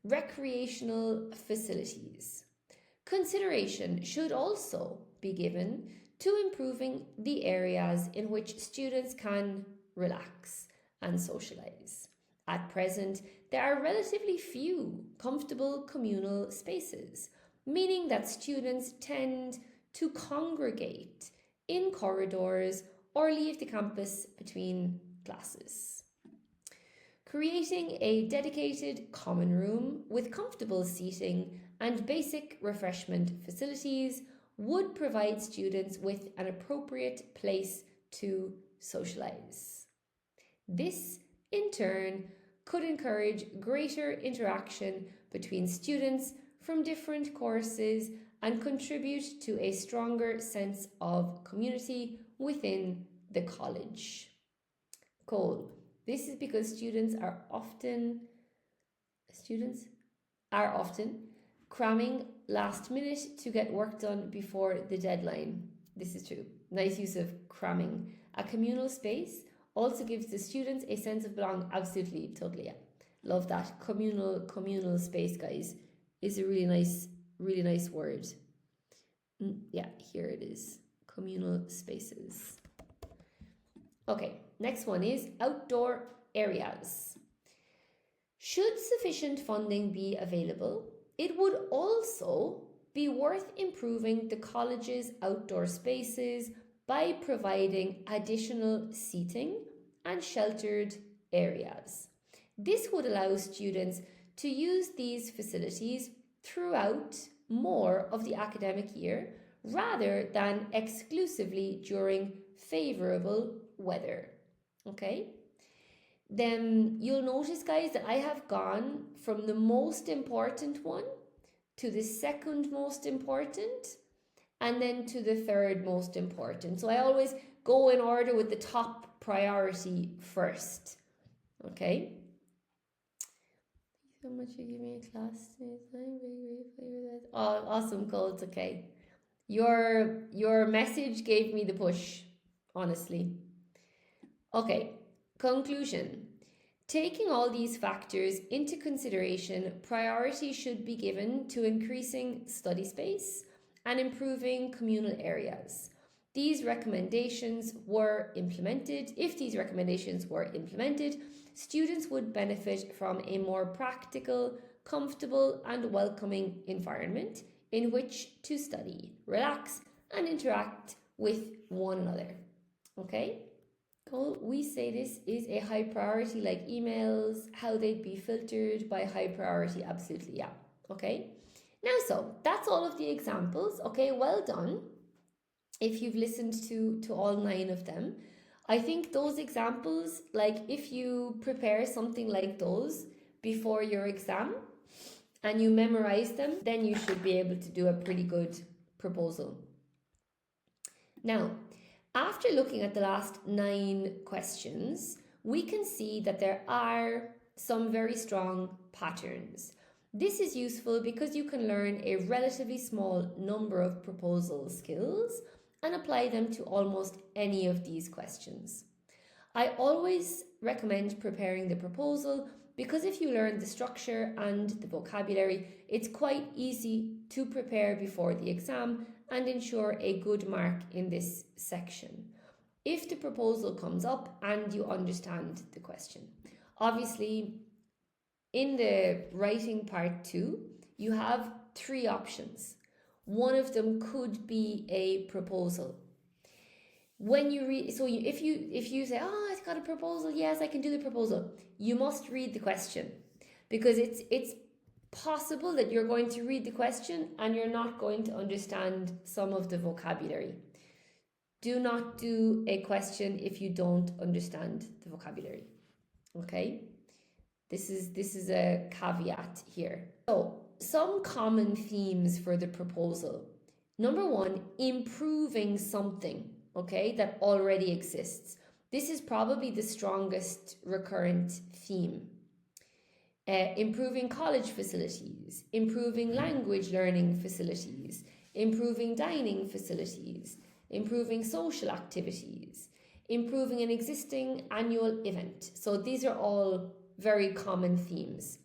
Speaker 1: recreational facilities. Consideration should also be given to improving the areas in which students can relax and socialize. At present, there are relatively few comfortable communal spaces, meaning that students tend to congregate in corridors or leave the campus between classes. Creating a dedicated common room with comfortable seating and basic refreshment facilities would provide students with an appropriate place to socialize. This, in turn, could encourage greater interaction between students from different courses and contribute to a stronger sense of community within the college. Cool. This is because students are often cramming last minute to get work done before the deadline. This is true. Nice use of cramming. A communal space also gives the students a sense of belonging. Absolutely, totally, yeah. Love that. Communal space, guys, is a really nice word. Yeah, here it is. Communal spaces. Okay, next one is outdoor areas. Should sufficient funding be available, it would also be worth improving the college's outdoor spaces by providing additional seating and sheltered areas. This would allow students to use these facilities throughout more of the academic year rather than exclusively during favourable weather. Okay? Then you'll notice, guys, that I have gone from the most important one to the second most important and then to the third most important. So I always go in order with the top priority first. Okay? So much you give me a class. Oh, awesome, Colt. Okay. Your message gave me the push, honestly. Okay, conclusion. Taking all these factors into consideration, priority should be given to increasing study space and improving communal areas. These recommendations were implemented. If these recommendations were implemented, students would benefit from a more practical, comfortable, and welcoming environment in which to study, relax, and interact with one another. Okay? Cool. We say this is a high priority, like emails, how they'd be filtered by high priority. Absolutely, yeah. Okay. Now, so that's all of the examples. Okay, well done. If you've listened to all 9 of them, I think those examples, like if you prepare something like those before your exam and you memorize them, then you should be able to do a pretty good proposal. Now, after looking at the last 9 questions, we can see that there are some very strong patterns. This is useful because you can learn a relatively small number of proposal skills and apply them to almost any of these questions. I always recommend preparing the proposal because if you learn the structure and the vocabulary, it's quite easy to prepare before the exam and ensure a good mark in this section if the proposal comes up and you understand the question. Obviously, in the writing part 2, you have 3 options. One of them could be a proposal. When you read, so if you say, oh, I've got a proposal, yes, I can do the proposal, you must read the question, because it's possible that you're going to read the question and you're not going to understand some of the vocabulary. Do not do a question if you don't understand the vocabulary. Okay? This is a caveat here. So, some common themes for the proposal. Number one, improving something, okay, that already exists. This is probably the strongest recurrent theme. Improving college facilities, improving language learning facilities, improving dining facilities, improving social activities, improving an existing annual event. So these are all very common themes.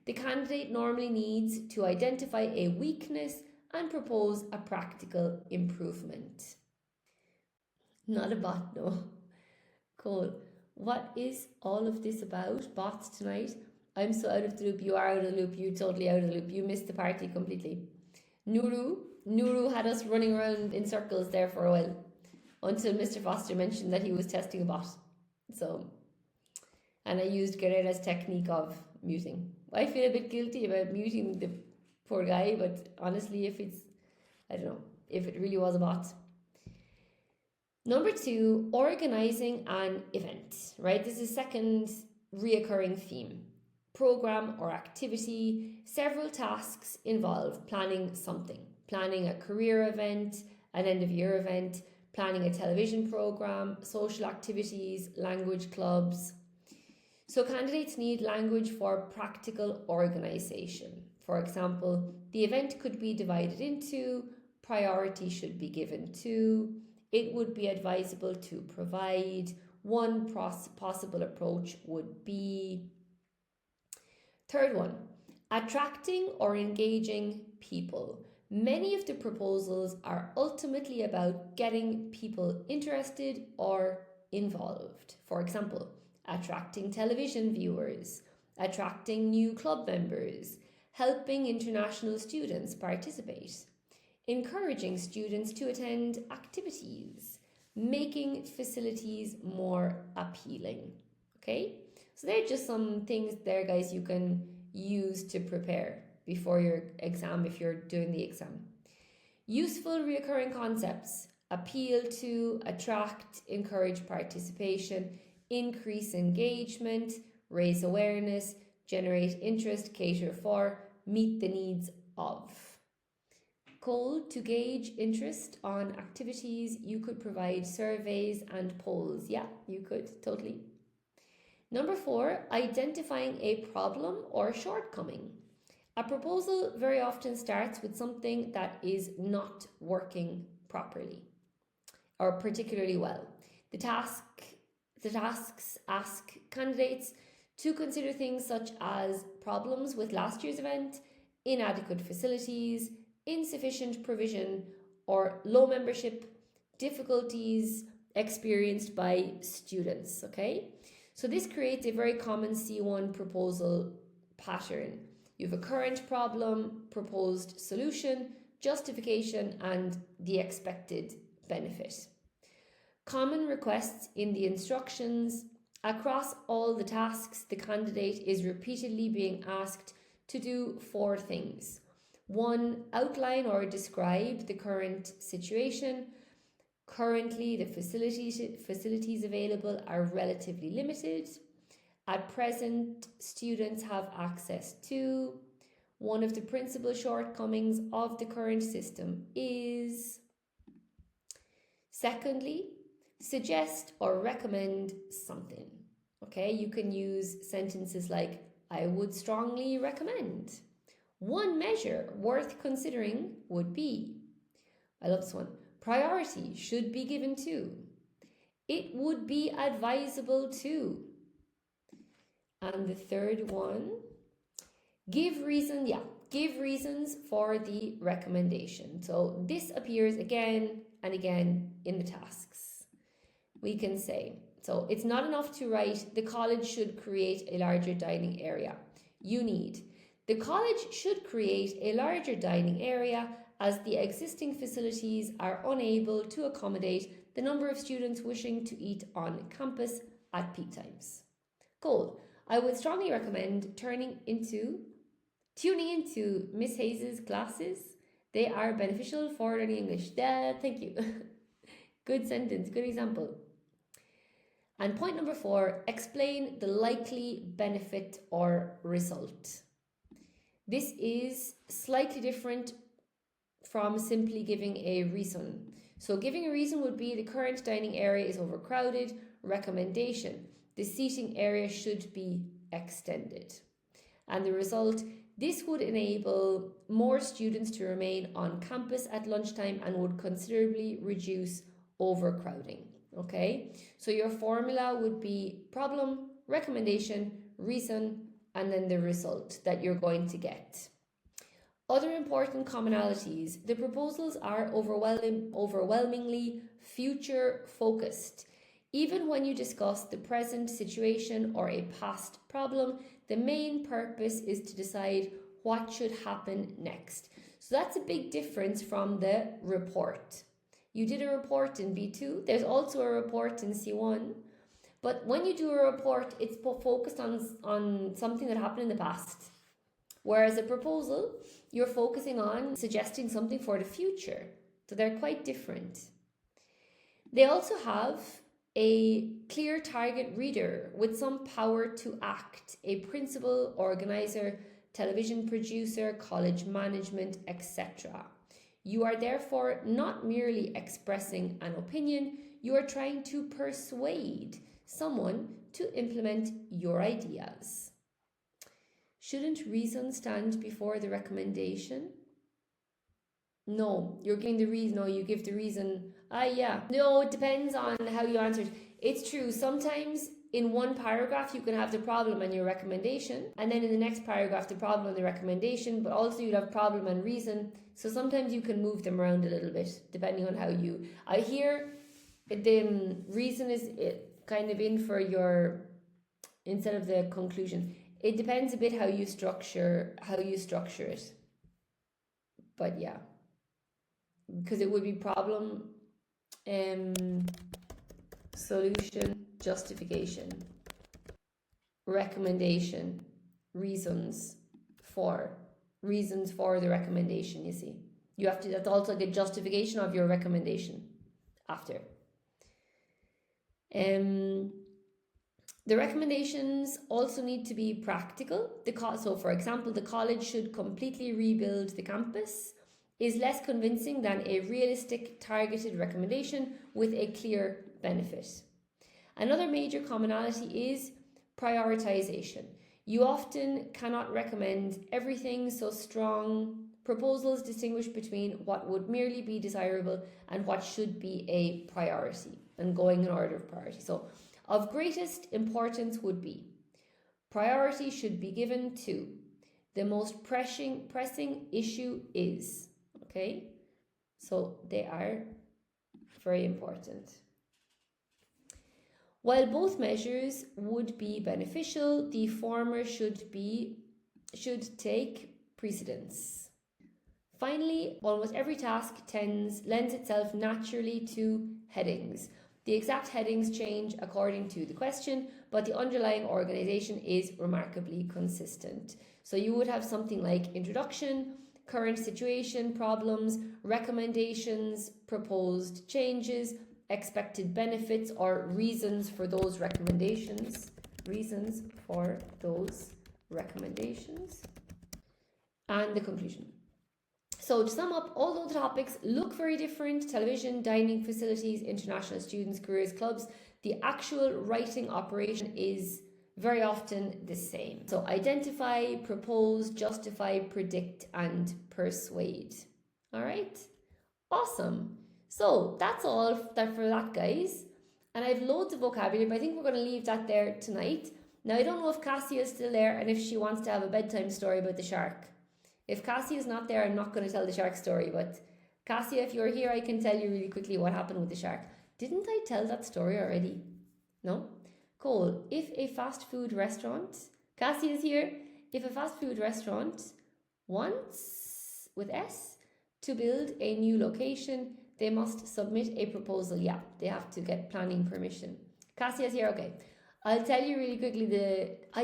Speaker 1: The candidate normally needs to identify a weakness and propose a practical improvement. Not a bot, no. Cool. What is all of this about? Bots tonight? I'm so out of the loop. You are out of the loop. You're totally out of the loop. You missed the party completely. Nuru had us running around in circles there for a while until Mr. Foster mentioned that he was testing a bot. So, and I used Guerrera's technique of muting. I feel a bit guilty about muting the poor guy, but honestly, I don't know, if it really was a bot. Number two, organizing an event, right? This is second reoccurring theme. Program or activity, several tasks involve planning something. Planning a career event, an end of year event, planning a television program, social activities, language clubs. So candidates need language for practical organization. For example, the event could be divided into, priority should be given to, it would be advisable to provide, one possible approach would be. Third one, attracting or engaging people. Many of the proposals are ultimately about getting people interested or involved. For example, attracting television viewers, attracting new club members, helping international students participate, encouraging students to attend activities, making facilities more appealing. Okay? So they're just some things there, guys, you can use to prepare before your exam if you're doing the exam. Useful recurring concepts: appeal to, attract, encourage participation, increase engagement, raise awareness, generate interest, cater for, meet the needs of. Call to gauge interest on activities. You could provide surveys and polls. Yeah, you could, totally. Number four, identifying a problem or shortcoming. A proposal very often starts with something that is not working properly or particularly well. The tasks ask candidates to consider things such as problems with last year's event, inadequate facilities, insufficient provision, or low membership, difficulties experienced by students, okay? So this creates a very common C1 proposal pattern. You have a current problem, proposed solution, justification, and the expected benefit. Common requests in the instructions. Across all the tasks, the candidate is repeatedly being asked to do four things. One, outline or describe the current situation. Currently, the facilities available are relatively limited. At present, students have access to. One of the principal shortcomings of the current system is. Secondly, suggest or recommend something. Okay, you can use sentences like, I would strongly recommend. One measure worth considering would be. I love this one. Priority should be given to. It would be advisable to. And the third one, give reasons for the recommendation. So this appears again and again in the tasks. We can say, so it's not enough to write, the college should create a larger dining area. You need, the college should create a larger dining area as the existing facilities are unable to accommodate the number of students wishing to eat on campus at peak times. Cool. I would strongly recommend tuning into Miss Hayes' classes. They are beneficial for learning English. Thank you. Good sentence, good example. And point number 4, explain the likely benefit or result. This is slightly different from simply giving a reason. So giving a reason would be the current dining area is overcrowded. Recommendation, the seating area should be extended. And the result, this would enable more students to remain on campus at lunchtime and would considerably reduce overcrowding. Okay, so your formula would be problem, recommendation, reason, and then the result that you're going to get. Other important commonalities. The proposals are overwhelmingly future focused. Even when you discuss the present situation or a past problem, the main purpose is to decide what should happen next. So that's a big difference from the report. You did a report in B2, there's also a report in C1, but when you do a report, it's focused on something that happened in the past. Whereas a proposal, you're focusing on suggesting something for the future. So they're quite different. They also have a clear target reader with some power to act, a principal, organizer, television producer, college management, etc. You are therefore not merely expressing an opinion, you are trying to persuade someone to implement your ideas. Shouldn't reason stand before the recommendation? No, you're giving the reason. No, you give the reason. Yeah. No, it depends on how you answer it. It's true. Sometimes in one paragraph you can have the problem and your recommendation, and then in the next paragraph the problem and the recommendation, but also you'd have problem and reason. So sometimes you can move them around a little bit depending on how you. I hear the reason is kind of in for your instead of the conclusion. It depends a bit how you structure it. But yeah, because it would be problem, solution, justification, recommendation, reasons for the recommendation. You see, you have to, that's also like a justification of your recommendation after. The recommendations also need to be practical. So for example, the college should completely rebuild the campus is less convincing than a realistic targeted recommendation with a clear benefit. Another major commonality is prioritization. You often cannot recommend everything, so strong proposals distinguish between what would merely be desirable and what should be a priority, and going in order of priority. So of greatest importance would be priority should be given to the most pressing issue is. Okay, so they are very important. While both measures would be beneficial, the former should take precedence. Finally, almost every task lends itself naturally to headings. The exact headings change according to the question, but the underlying organization is remarkably consistent. So you would have something like introduction, current situation, problems, recommendations, proposed changes, expected benefits or reasons for those recommendations, and the conclusion. So to sum up, although the topics look very different, television, dining facilities, international students, careers, clubs, the actual writing operation is very often the same. So identify, propose, justify, predict, and persuade. All right, awesome. So that's all for that, guys. And I have loads of vocabulary, but I think we're going to leave that there tonight. Now, I don't know if Cassia is still there and if she wants to have a bedtime story about the shark. If Cassia is not there, I'm not going to tell the shark story, but Cassia, if you're here, I can tell you really quickly what happened with the shark. Didn't I tell that story already? No? Cool. If a fast food restaurant, Cassia is here, if a fast food restaurant wants, with S, to build a new location, they must submit a proposal. Yeah, they have to get planning permission. Cassia is here, okay. I'll tell you really quickly didn't I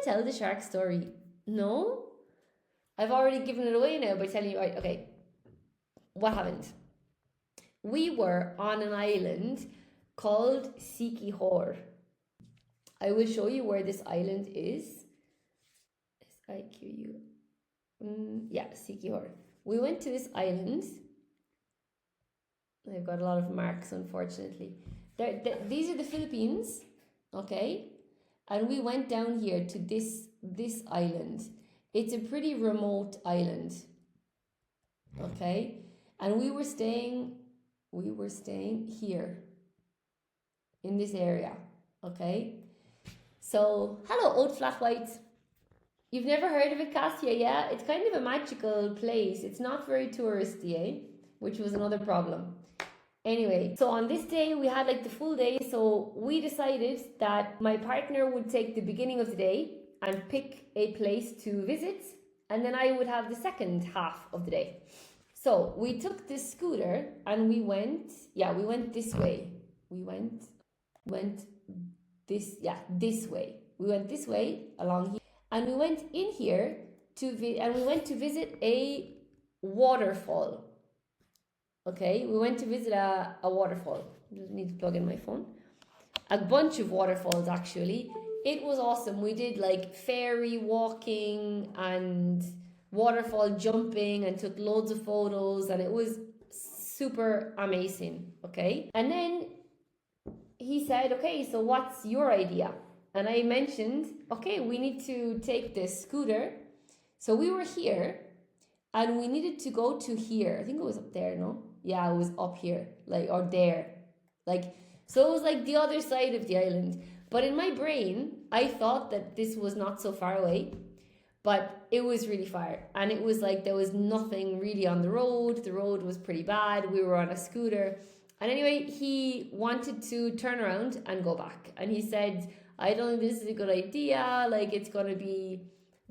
Speaker 1: tell the shark story? No? I've already given it away now by telling you, right, okay. What happened? we were on an island called Sikihor. I will show you where this island is. S-I-Q-U. Yeah, Sikihor. We went to this island. I've got a lot of marks, unfortunately. These are the Philippines, okay? And we went down here to this island. It's a pretty remote island, okay? And we were staying here in this area, okay? So, hello, Old Flat Whites. You've never heard of it, Cassia? Yeah, it's kind of a magical place. It's not very touristy, eh? Which was another problem. Anyway, so on this day, we had like the full day. So we decided that my partner would take the beginning of the day and pick a place to visit. And then I would have the second half of the day. So we took this scooter and we went this way. We went this way. We went this way along here. And we went in here we went to visit a waterfall. Okay, we went to visit a waterfall. Just need to plug in my phone. A bunch of waterfalls, actually. It was awesome. We did like ferry walking and waterfall jumping and took loads of photos, and it was super amazing. Okay, and then he said, okay, so what's your idea? And I mentioned, okay, we need to take this scooter. So we were here and we needed to go to here. I think it was up there, no? Yeah, it was up here, like, or there. Like, so it was like the other side of the island. But in my brain, I thought that this was not so far away, but it was really far. And it was like, there was nothing really on the road. The road was pretty bad. We were on a scooter. And anyway, he wanted to turn around and go back. And he said, I don't think this is a good idea. Like, it's going to be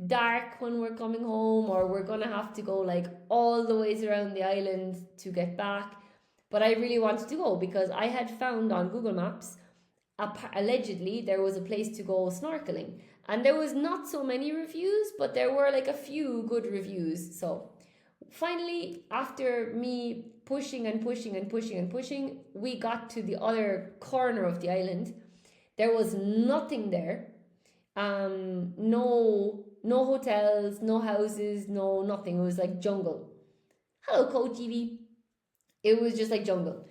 Speaker 1: dark when we're coming home, or we're going to have to go like all the ways around the island to get back. But I really wanted to go because I had found on Google Maps, allegedly, there was a place to go snorkeling. And there was not so many reviews, but there were like a few good reviews. So finally, after me pushing and pushing and pushing and pushing, we got to the other corner of the island. There was nothing there. No hotels, no houses, no nothing. It was like jungle. Hello, Coach Evie. It was just like jungle.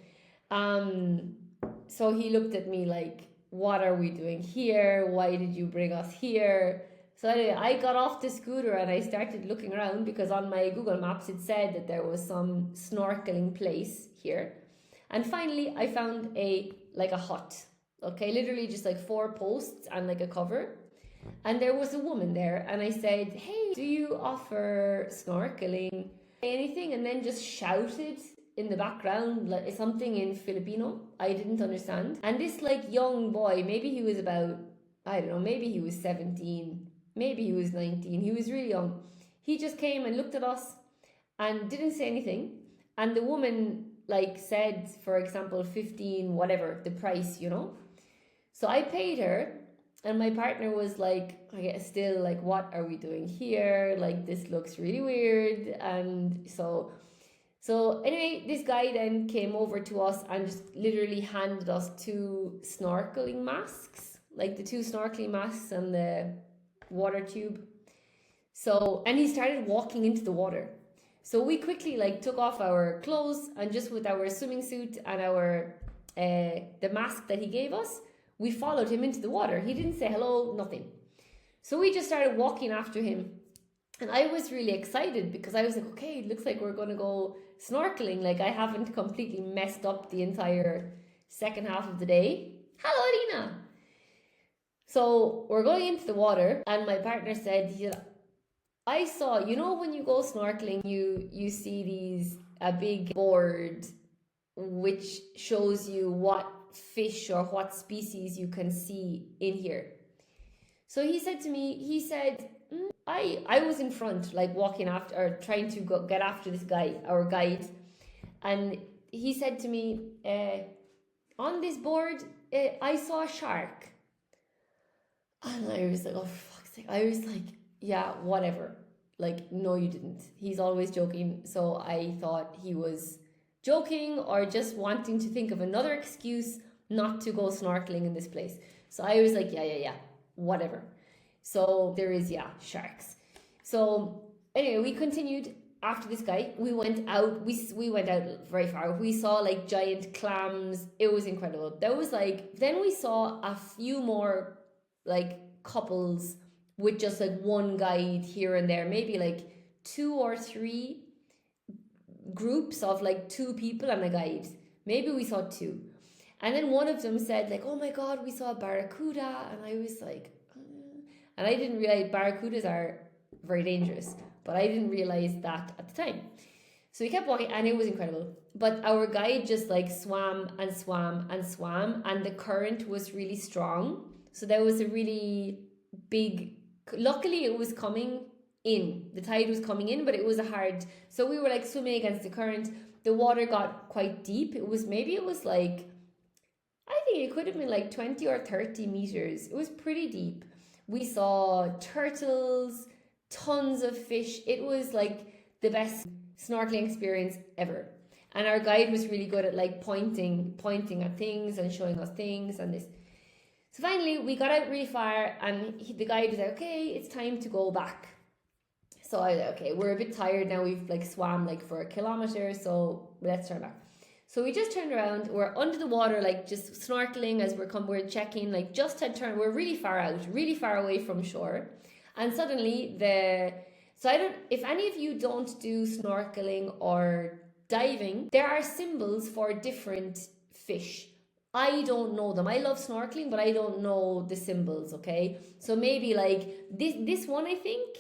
Speaker 1: So he looked at me like, what are we doing here? Why did you bring us here? So anyway, I got off the scooter and I started looking around because on my Google Maps it said that there was some snorkeling place here. And finally I found a hut. Okay, literally just like 4 posts and like a cover. And there was a woman there and I said, hey, do you offer snorkeling? Anything? And then just shouted in the background like something in Filipino. I didn't understand. And this like young boy, maybe he was about, I don't know, maybe he was 17, maybe he was 19. He was really young. He just came and looked at us and didn't say anything. And the woman like said, for example, 15, whatever, the price, you know. So I paid her. And my partner was like, I guess still like, what are we doing here? Like, this looks really weird. And so anyway, this guy then came over to us and just literally handed us 2 snorkeling masks, like the 2 snorkeling masks and the water tube. So, and he started walking into the water. So we quickly like took off our clothes and just with our swimming suit and our, the mask that he gave us, we followed him into the water. He didn't say hello, nothing. So we just started walking after him. And I was really excited because I was like, okay, it looks like we're going to go snorkeling. Like, I haven't completely messed up the entire second half of the day. Hello, Alina. So we're going into the water and my partner said, I saw, you know, when you go snorkeling, you see a big board which shows you what fish or what species you can see in here. So he said to me, I was in front, like walking after or trying to get after this guy, our guide, and he said to me, on this board, I saw a shark. And I was like, oh, for fuck's sake. I was like, yeah, whatever. Like, no, you didn't. He's always joking. So I thought he was joking or just wanting to think of another excuse not to go snorkeling in this place. So I was like, yeah, whatever. So there is, sharks. So anyway, we continued after this guy. We went out, we went out very far. We saw like giant clams. It was incredible. That was like, then we saw a few more like couples with just like one guide here and there, maybe like 2 or 3 groups of like 2 people and a guide. Maybe we saw 2. And then one of them said like, oh my God, we saw a barracuda. And I was like, and I didn't realize barracudas are very dangerous, but I didn't realize that at the time. So we kept walking and it was incredible. But our guide just like swam and swam and swam, and the current was really strong. So there was a really big, luckily it was coming in, the tide was coming in, but it was a hard, so we were like swimming against the current. The water got quite deep. It was like, I think it could have been like 20 or 30 meters. It was pretty deep. We saw turtles, tons of fish. It was like the best snorkeling experience ever. And our guide was really good at like pointing at things and showing us things and this. So finally we got out really far, and the guide was like, okay, it's time to go back. So I was like, okay, we're a bit tired now. We've like swam like for a kilometer, so let's turn back. So we just turned around. We're under the water, like just snorkeling as we're checking, like just had turned. We're really far out, really far away from shore. And suddenly if any of you don't do snorkeling or diving, there are symbols for different fish. I don't know them. I love snorkeling, but I don't know the symbols, okay? So maybe like this one I think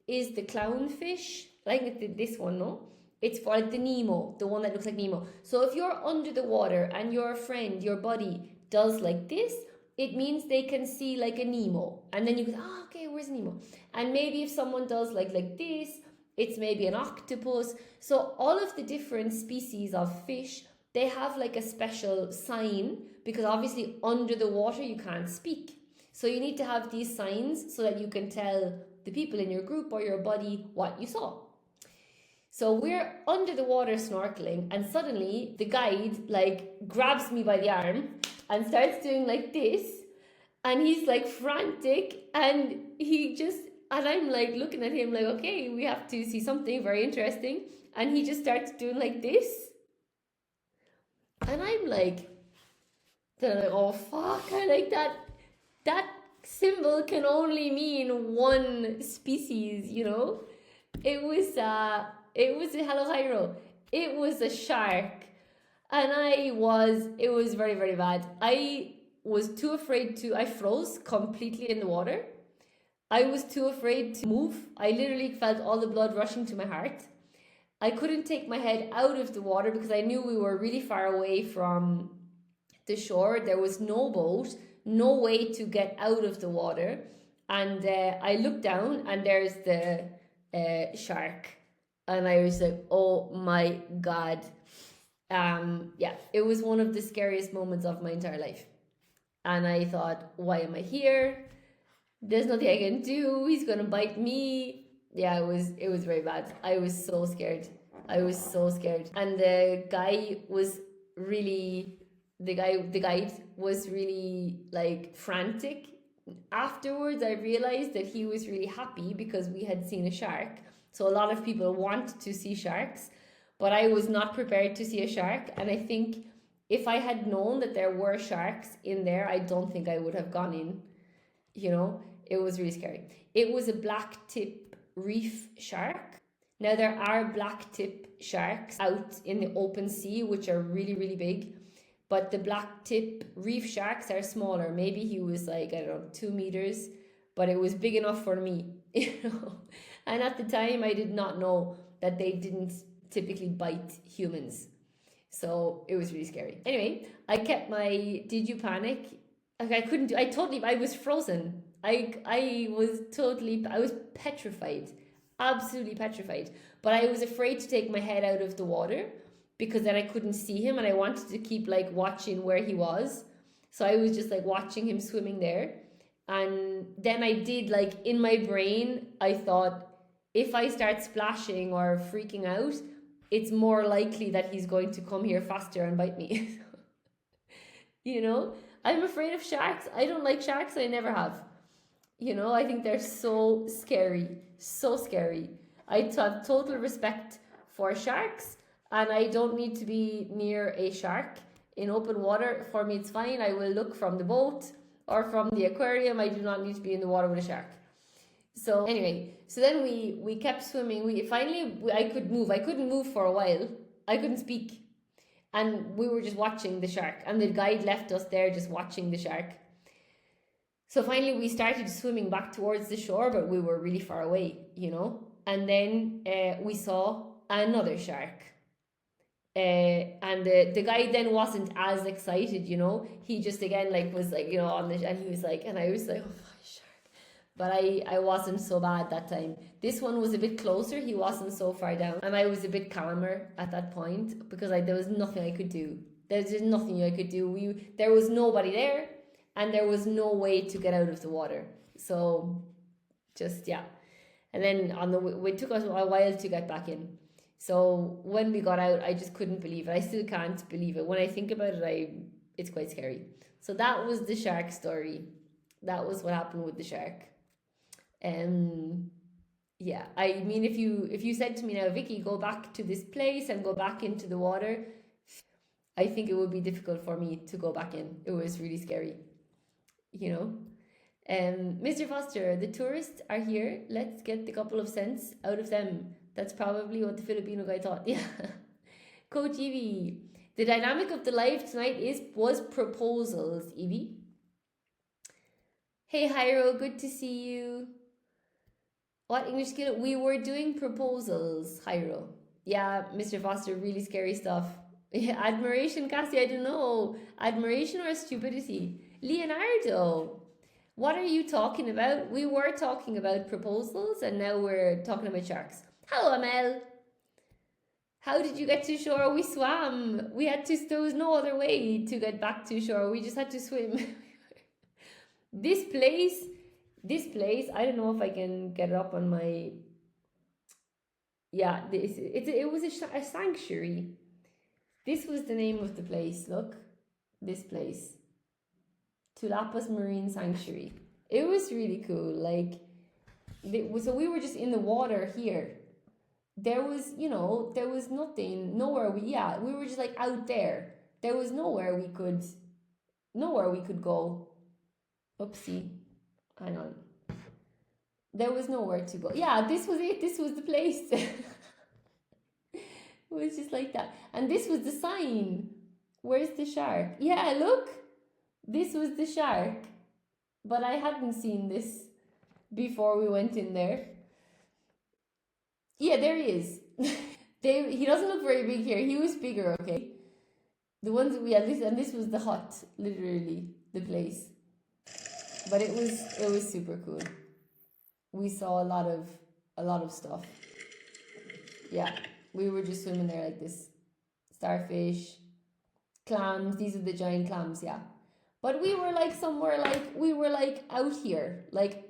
Speaker 1: is the clownfish. Like this one, no? It's for like the Nemo, the one that looks like Nemo. So if you're under the water and your friend, your buddy does like this, it means they can see like a Nemo. And then you go, oh, okay, where's Nemo? And maybe if someone does like this, it's maybe an octopus. So all of the different species of fish, they have like a special sign, because obviously under the water you can't speak. So you need to have these signs so that you can tell the people in your group or your buddy what you saw. So we're under the water snorkeling, and suddenly the guide like grabs me by the arm and starts doing like this, and he's like frantic, and I'm like looking at him like, okay, we have to see something very interesting. And he just starts doing like this. And I'm like, oh fuck, I like that symbol can only mean one species, you know? It was a halohairo. It was a shark. And it was very, very bad. I was too afraid I froze completely in the water. I was too afraid to move. I literally felt all the blood rushing to my heart. I couldn't take my head out of the water because I knew we were really far away from the shore. There was no boat, no way to get out of the water. And I looked down, and there's the shark. And I was like, oh my God. It was one of the scariest moments of my entire life. And I thought, why am I here? There's nothing I can do. He's going to bite me. Yeah, it was very bad. I was so scared. And the guide was really like frantic. Afterwards, I realized that he was really happy because we had seen a shark. So a lot of people want to see sharks, but I was not prepared to see a shark. And I think if I had known that there were sharks in there, I don't think I would have gone in. You know, it was really scary. It was a black tip reef shark. Now there are black tip sharks out in the open sea, which are really, really big. But the black tip reef sharks are smaller. Maybe he was like, I don't know, 2 meters, but it was big enough for me, you know. And at the time, I did not know that they didn't typically bite humans. So it was really scary. Anyway, I kept did you panic? Like I was frozen. I was petrified, absolutely petrified. But I was afraid to take my head out of the water because then I couldn't see him, and I wanted to keep like watching where he was. So I was just like watching him swimming there. And then I did, like, in my brain, I thought, if I start splashing or freaking out, it's more likely that he's going to come here faster and bite me. You know, I'm afraid of sharks. I don't like sharks. I never have. You know, I think they're so scary. So scary. I have total respect for sharks, and I don't need to be near a shark in open water. For me, it's fine. I will look from the boat or from the aquarium. I do not need to be in the water with a shark. So anyway, so then we kept swimming. I could move. I couldn't move for a while. I couldn't speak. And we were just watching the shark, and the guide left us there just watching the shark. So finally we started swimming back towards the shore, but we were really far away, you know. And then we saw another shark. And the guy then wasn't as excited, you know. He just again was you know, on the, and he was like, and I was like, oh my shark. But I wasn't so bad that time. This one was a bit closer. He wasn't so far down, and I was a bit calmer at that point because there was nothing I could do. There's just nothing I could do. There was nobody there, and there was no way to get out of the water. So, just yeah. And then it took us a while to get back in. So when we got out, I just couldn't believe it. I still can't believe it. When I think about it, it's quite scary. So that was the shark story. That was what happened with the shark. Yeah, I mean, if you said to me now, Vikki, go back to this place and go back into the water, I think it would be difficult for me to go back in. It was really scary, you know. Mr. Foster, the tourists are here. Let's get the couple of cents out of them. That's probably what the Filipino guy thought. Yeah. Coach Evie, the dynamic of the live tonight was proposals, Evie. Hey, Hyro, good to see you. What English skill? We were doing proposals, Hyro. Yeah, Mr. Foster, really scary stuff. Yeah, admiration, Cassie, I don't know. Admiration or stupidity? Leonardo, what are you talking about? We were talking about proposals and now we're talking about sharks. Hello, Amel. How did you get to shore? We swam. There was no other way to get back to shore. We just had to swim. This place, I don't know if I can get it up on my... Yeah, it was a sanctuary. This was the name of the place, look. This place. Tulapas Marine Sanctuary. It was really cool. So we were just in the water here. There was nothing, we were just out there. There was nowhere we could go. Oopsie. Hang on. There was nowhere to go. Yeah, this was it. This was the place. It was just like that. And this was the sign. Where's the shark? Yeah, look. This was the shark. But I hadn't seen this before we went in there. Yeah, there he is. He doesn't look very big here. He was bigger, okay? The ones we had this was the hut, literally, the place. But it was super cool. We saw a lot of stuff. Yeah, we were just swimming there like this. Starfish, clams, these are the giant clams, yeah. But we were somewhere out here,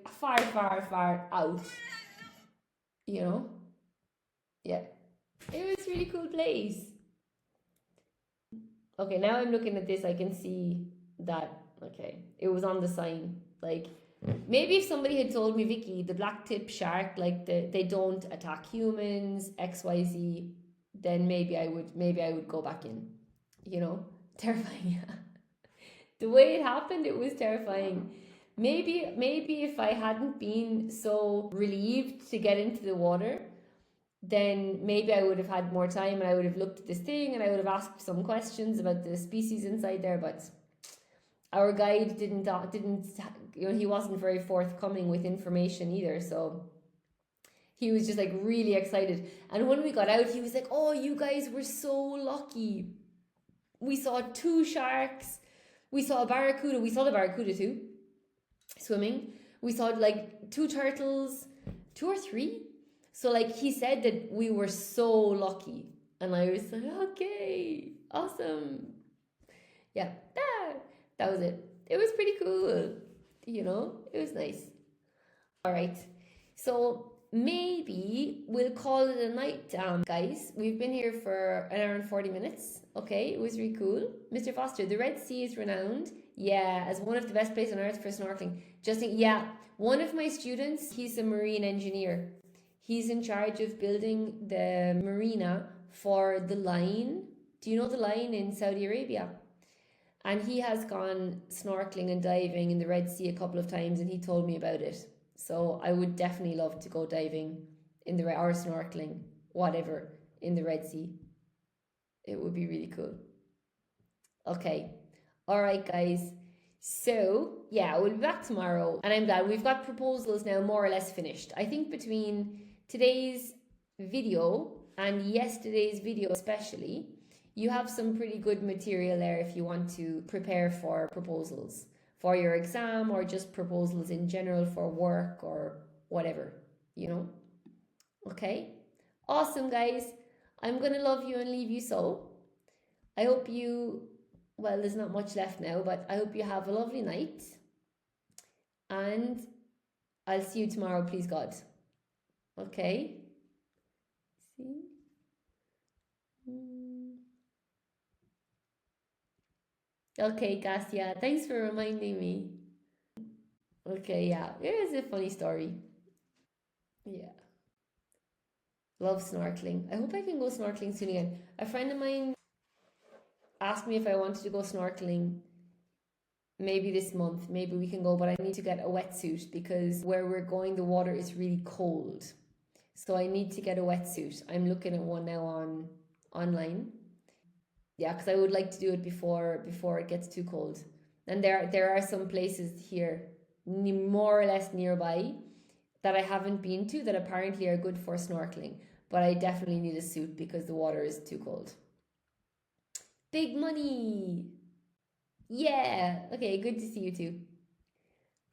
Speaker 1: far, far, far out. You know? Yeah. It was a really cool place. Okay, now I'm looking at this, I can see that, okay, it was on the sign. Maybe if somebody had told me, Vikki, the black tip shark, they don't attack humans, XYZ, then maybe I would go back in. You know? Terrifying. The way it happened, it was terrifying. Maybe if I hadn't been so relieved to get into the water, then maybe I would have had more time and I would have looked at this thing and I would have asked some questions about the species inside there, but our guide didn't he wasn't very forthcoming with information either, so he was just really excited. And when we got out, he was like, oh, you guys were so lucky. We saw 2 sharks. We saw a barracuda. We saw the barracuda too, swimming. We saw 2 turtles, 2 or 3. So he said that we were so lucky. And I was like, okay, awesome. Yeah, that was it. It was pretty cool. You know, it was nice. All right. So maybe we'll call it a night, guys. We've been here for an hour and 40 minutes. Okay, it was really cool. Mr. Foster, the Red Sea is renowned, yeah, as one of the best places on earth for snorkeling. Yeah, one of my students, he's a marine engineer. He's in charge of building the marina for the line. Do you know the line in Saudi Arabia? And he has gone snorkeling and diving in the Red Sea a couple of times, and he told me about it. So I would definitely love to go diving in the or snorkeling, whatever, in the Red Sea. It would be really cool. Okay. All right, guys. So, yeah, we'll be back tomorrow. And I'm glad we've got proposals now more or less finished. I think between today's video and yesterday's video especially, you have some pretty good material there if you want to prepare for proposals for your exam or just proposals in general for work or whatever, you know? Okay. Awesome, guys. I'm going to love you and leave you so. I hope you, well, there's not much left now, but I hope you have a lovely night. And I'll see you tomorrow, please God. Okay. See? Okay, Cassia, thanks for reminding me. Okay, yeah, it is a funny story. Yeah. Love snorkeling. I hope I can go snorkeling soon again. A friend of mine asked me if I wanted to go snorkeling maybe this month. Maybe we can go, but I need to get a wetsuit because where we're going, the water is really cold. So I need to get a wetsuit. I'm looking at one now online. Yeah, because I would like to do it before it gets too cold. And there are some places here, more or less nearby, that I haven't been to that apparently are good for snorkeling. But I definitely need a suit because the water is too cold. Big money! Yeah! Okay, good to see you too.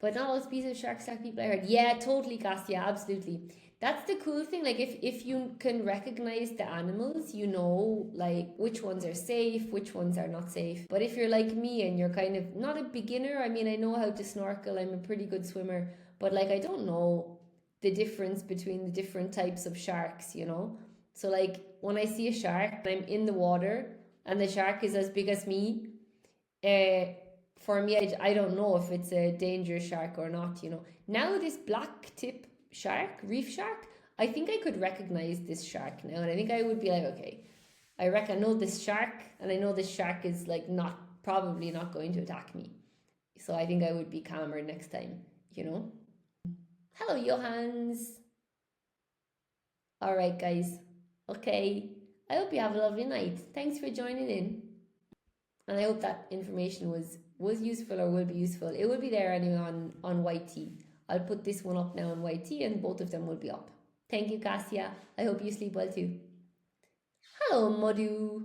Speaker 1: But not all species of sharks attack people, I heard. Yeah, totally, Cass. Yeah, absolutely. That's the cool thing. Like, if you can recognize the animals, you know, like, which ones are safe, which ones are not safe. But if you're like me and you're kind of not a beginner, I mean, I know how to snorkel, I'm a pretty good swimmer, but like, I don't know the difference between the different types of sharks, you know? So, like, when I see a shark, I'm in the water and the shark is as big as me, for me, I don't know if it's a dangerous shark or not, you know. Now, this black tip shark, reef shark, I think I could recognize this shark now. And I think I would be like, okay, I reckon I know this shark, and I know this shark is like probably not going to attack me. So I think I would be calmer next time, you know. Hello, Johannes. All right, guys. Okay. I hope you have a lovely night. Thanks for joining in. And I hope that information was useful or will be useful. It will be there anyway on YT. I'll put this one up now on YT and both of them will be up. Thank you, Cassia. I hope you sleep well too. Hello, Madhu.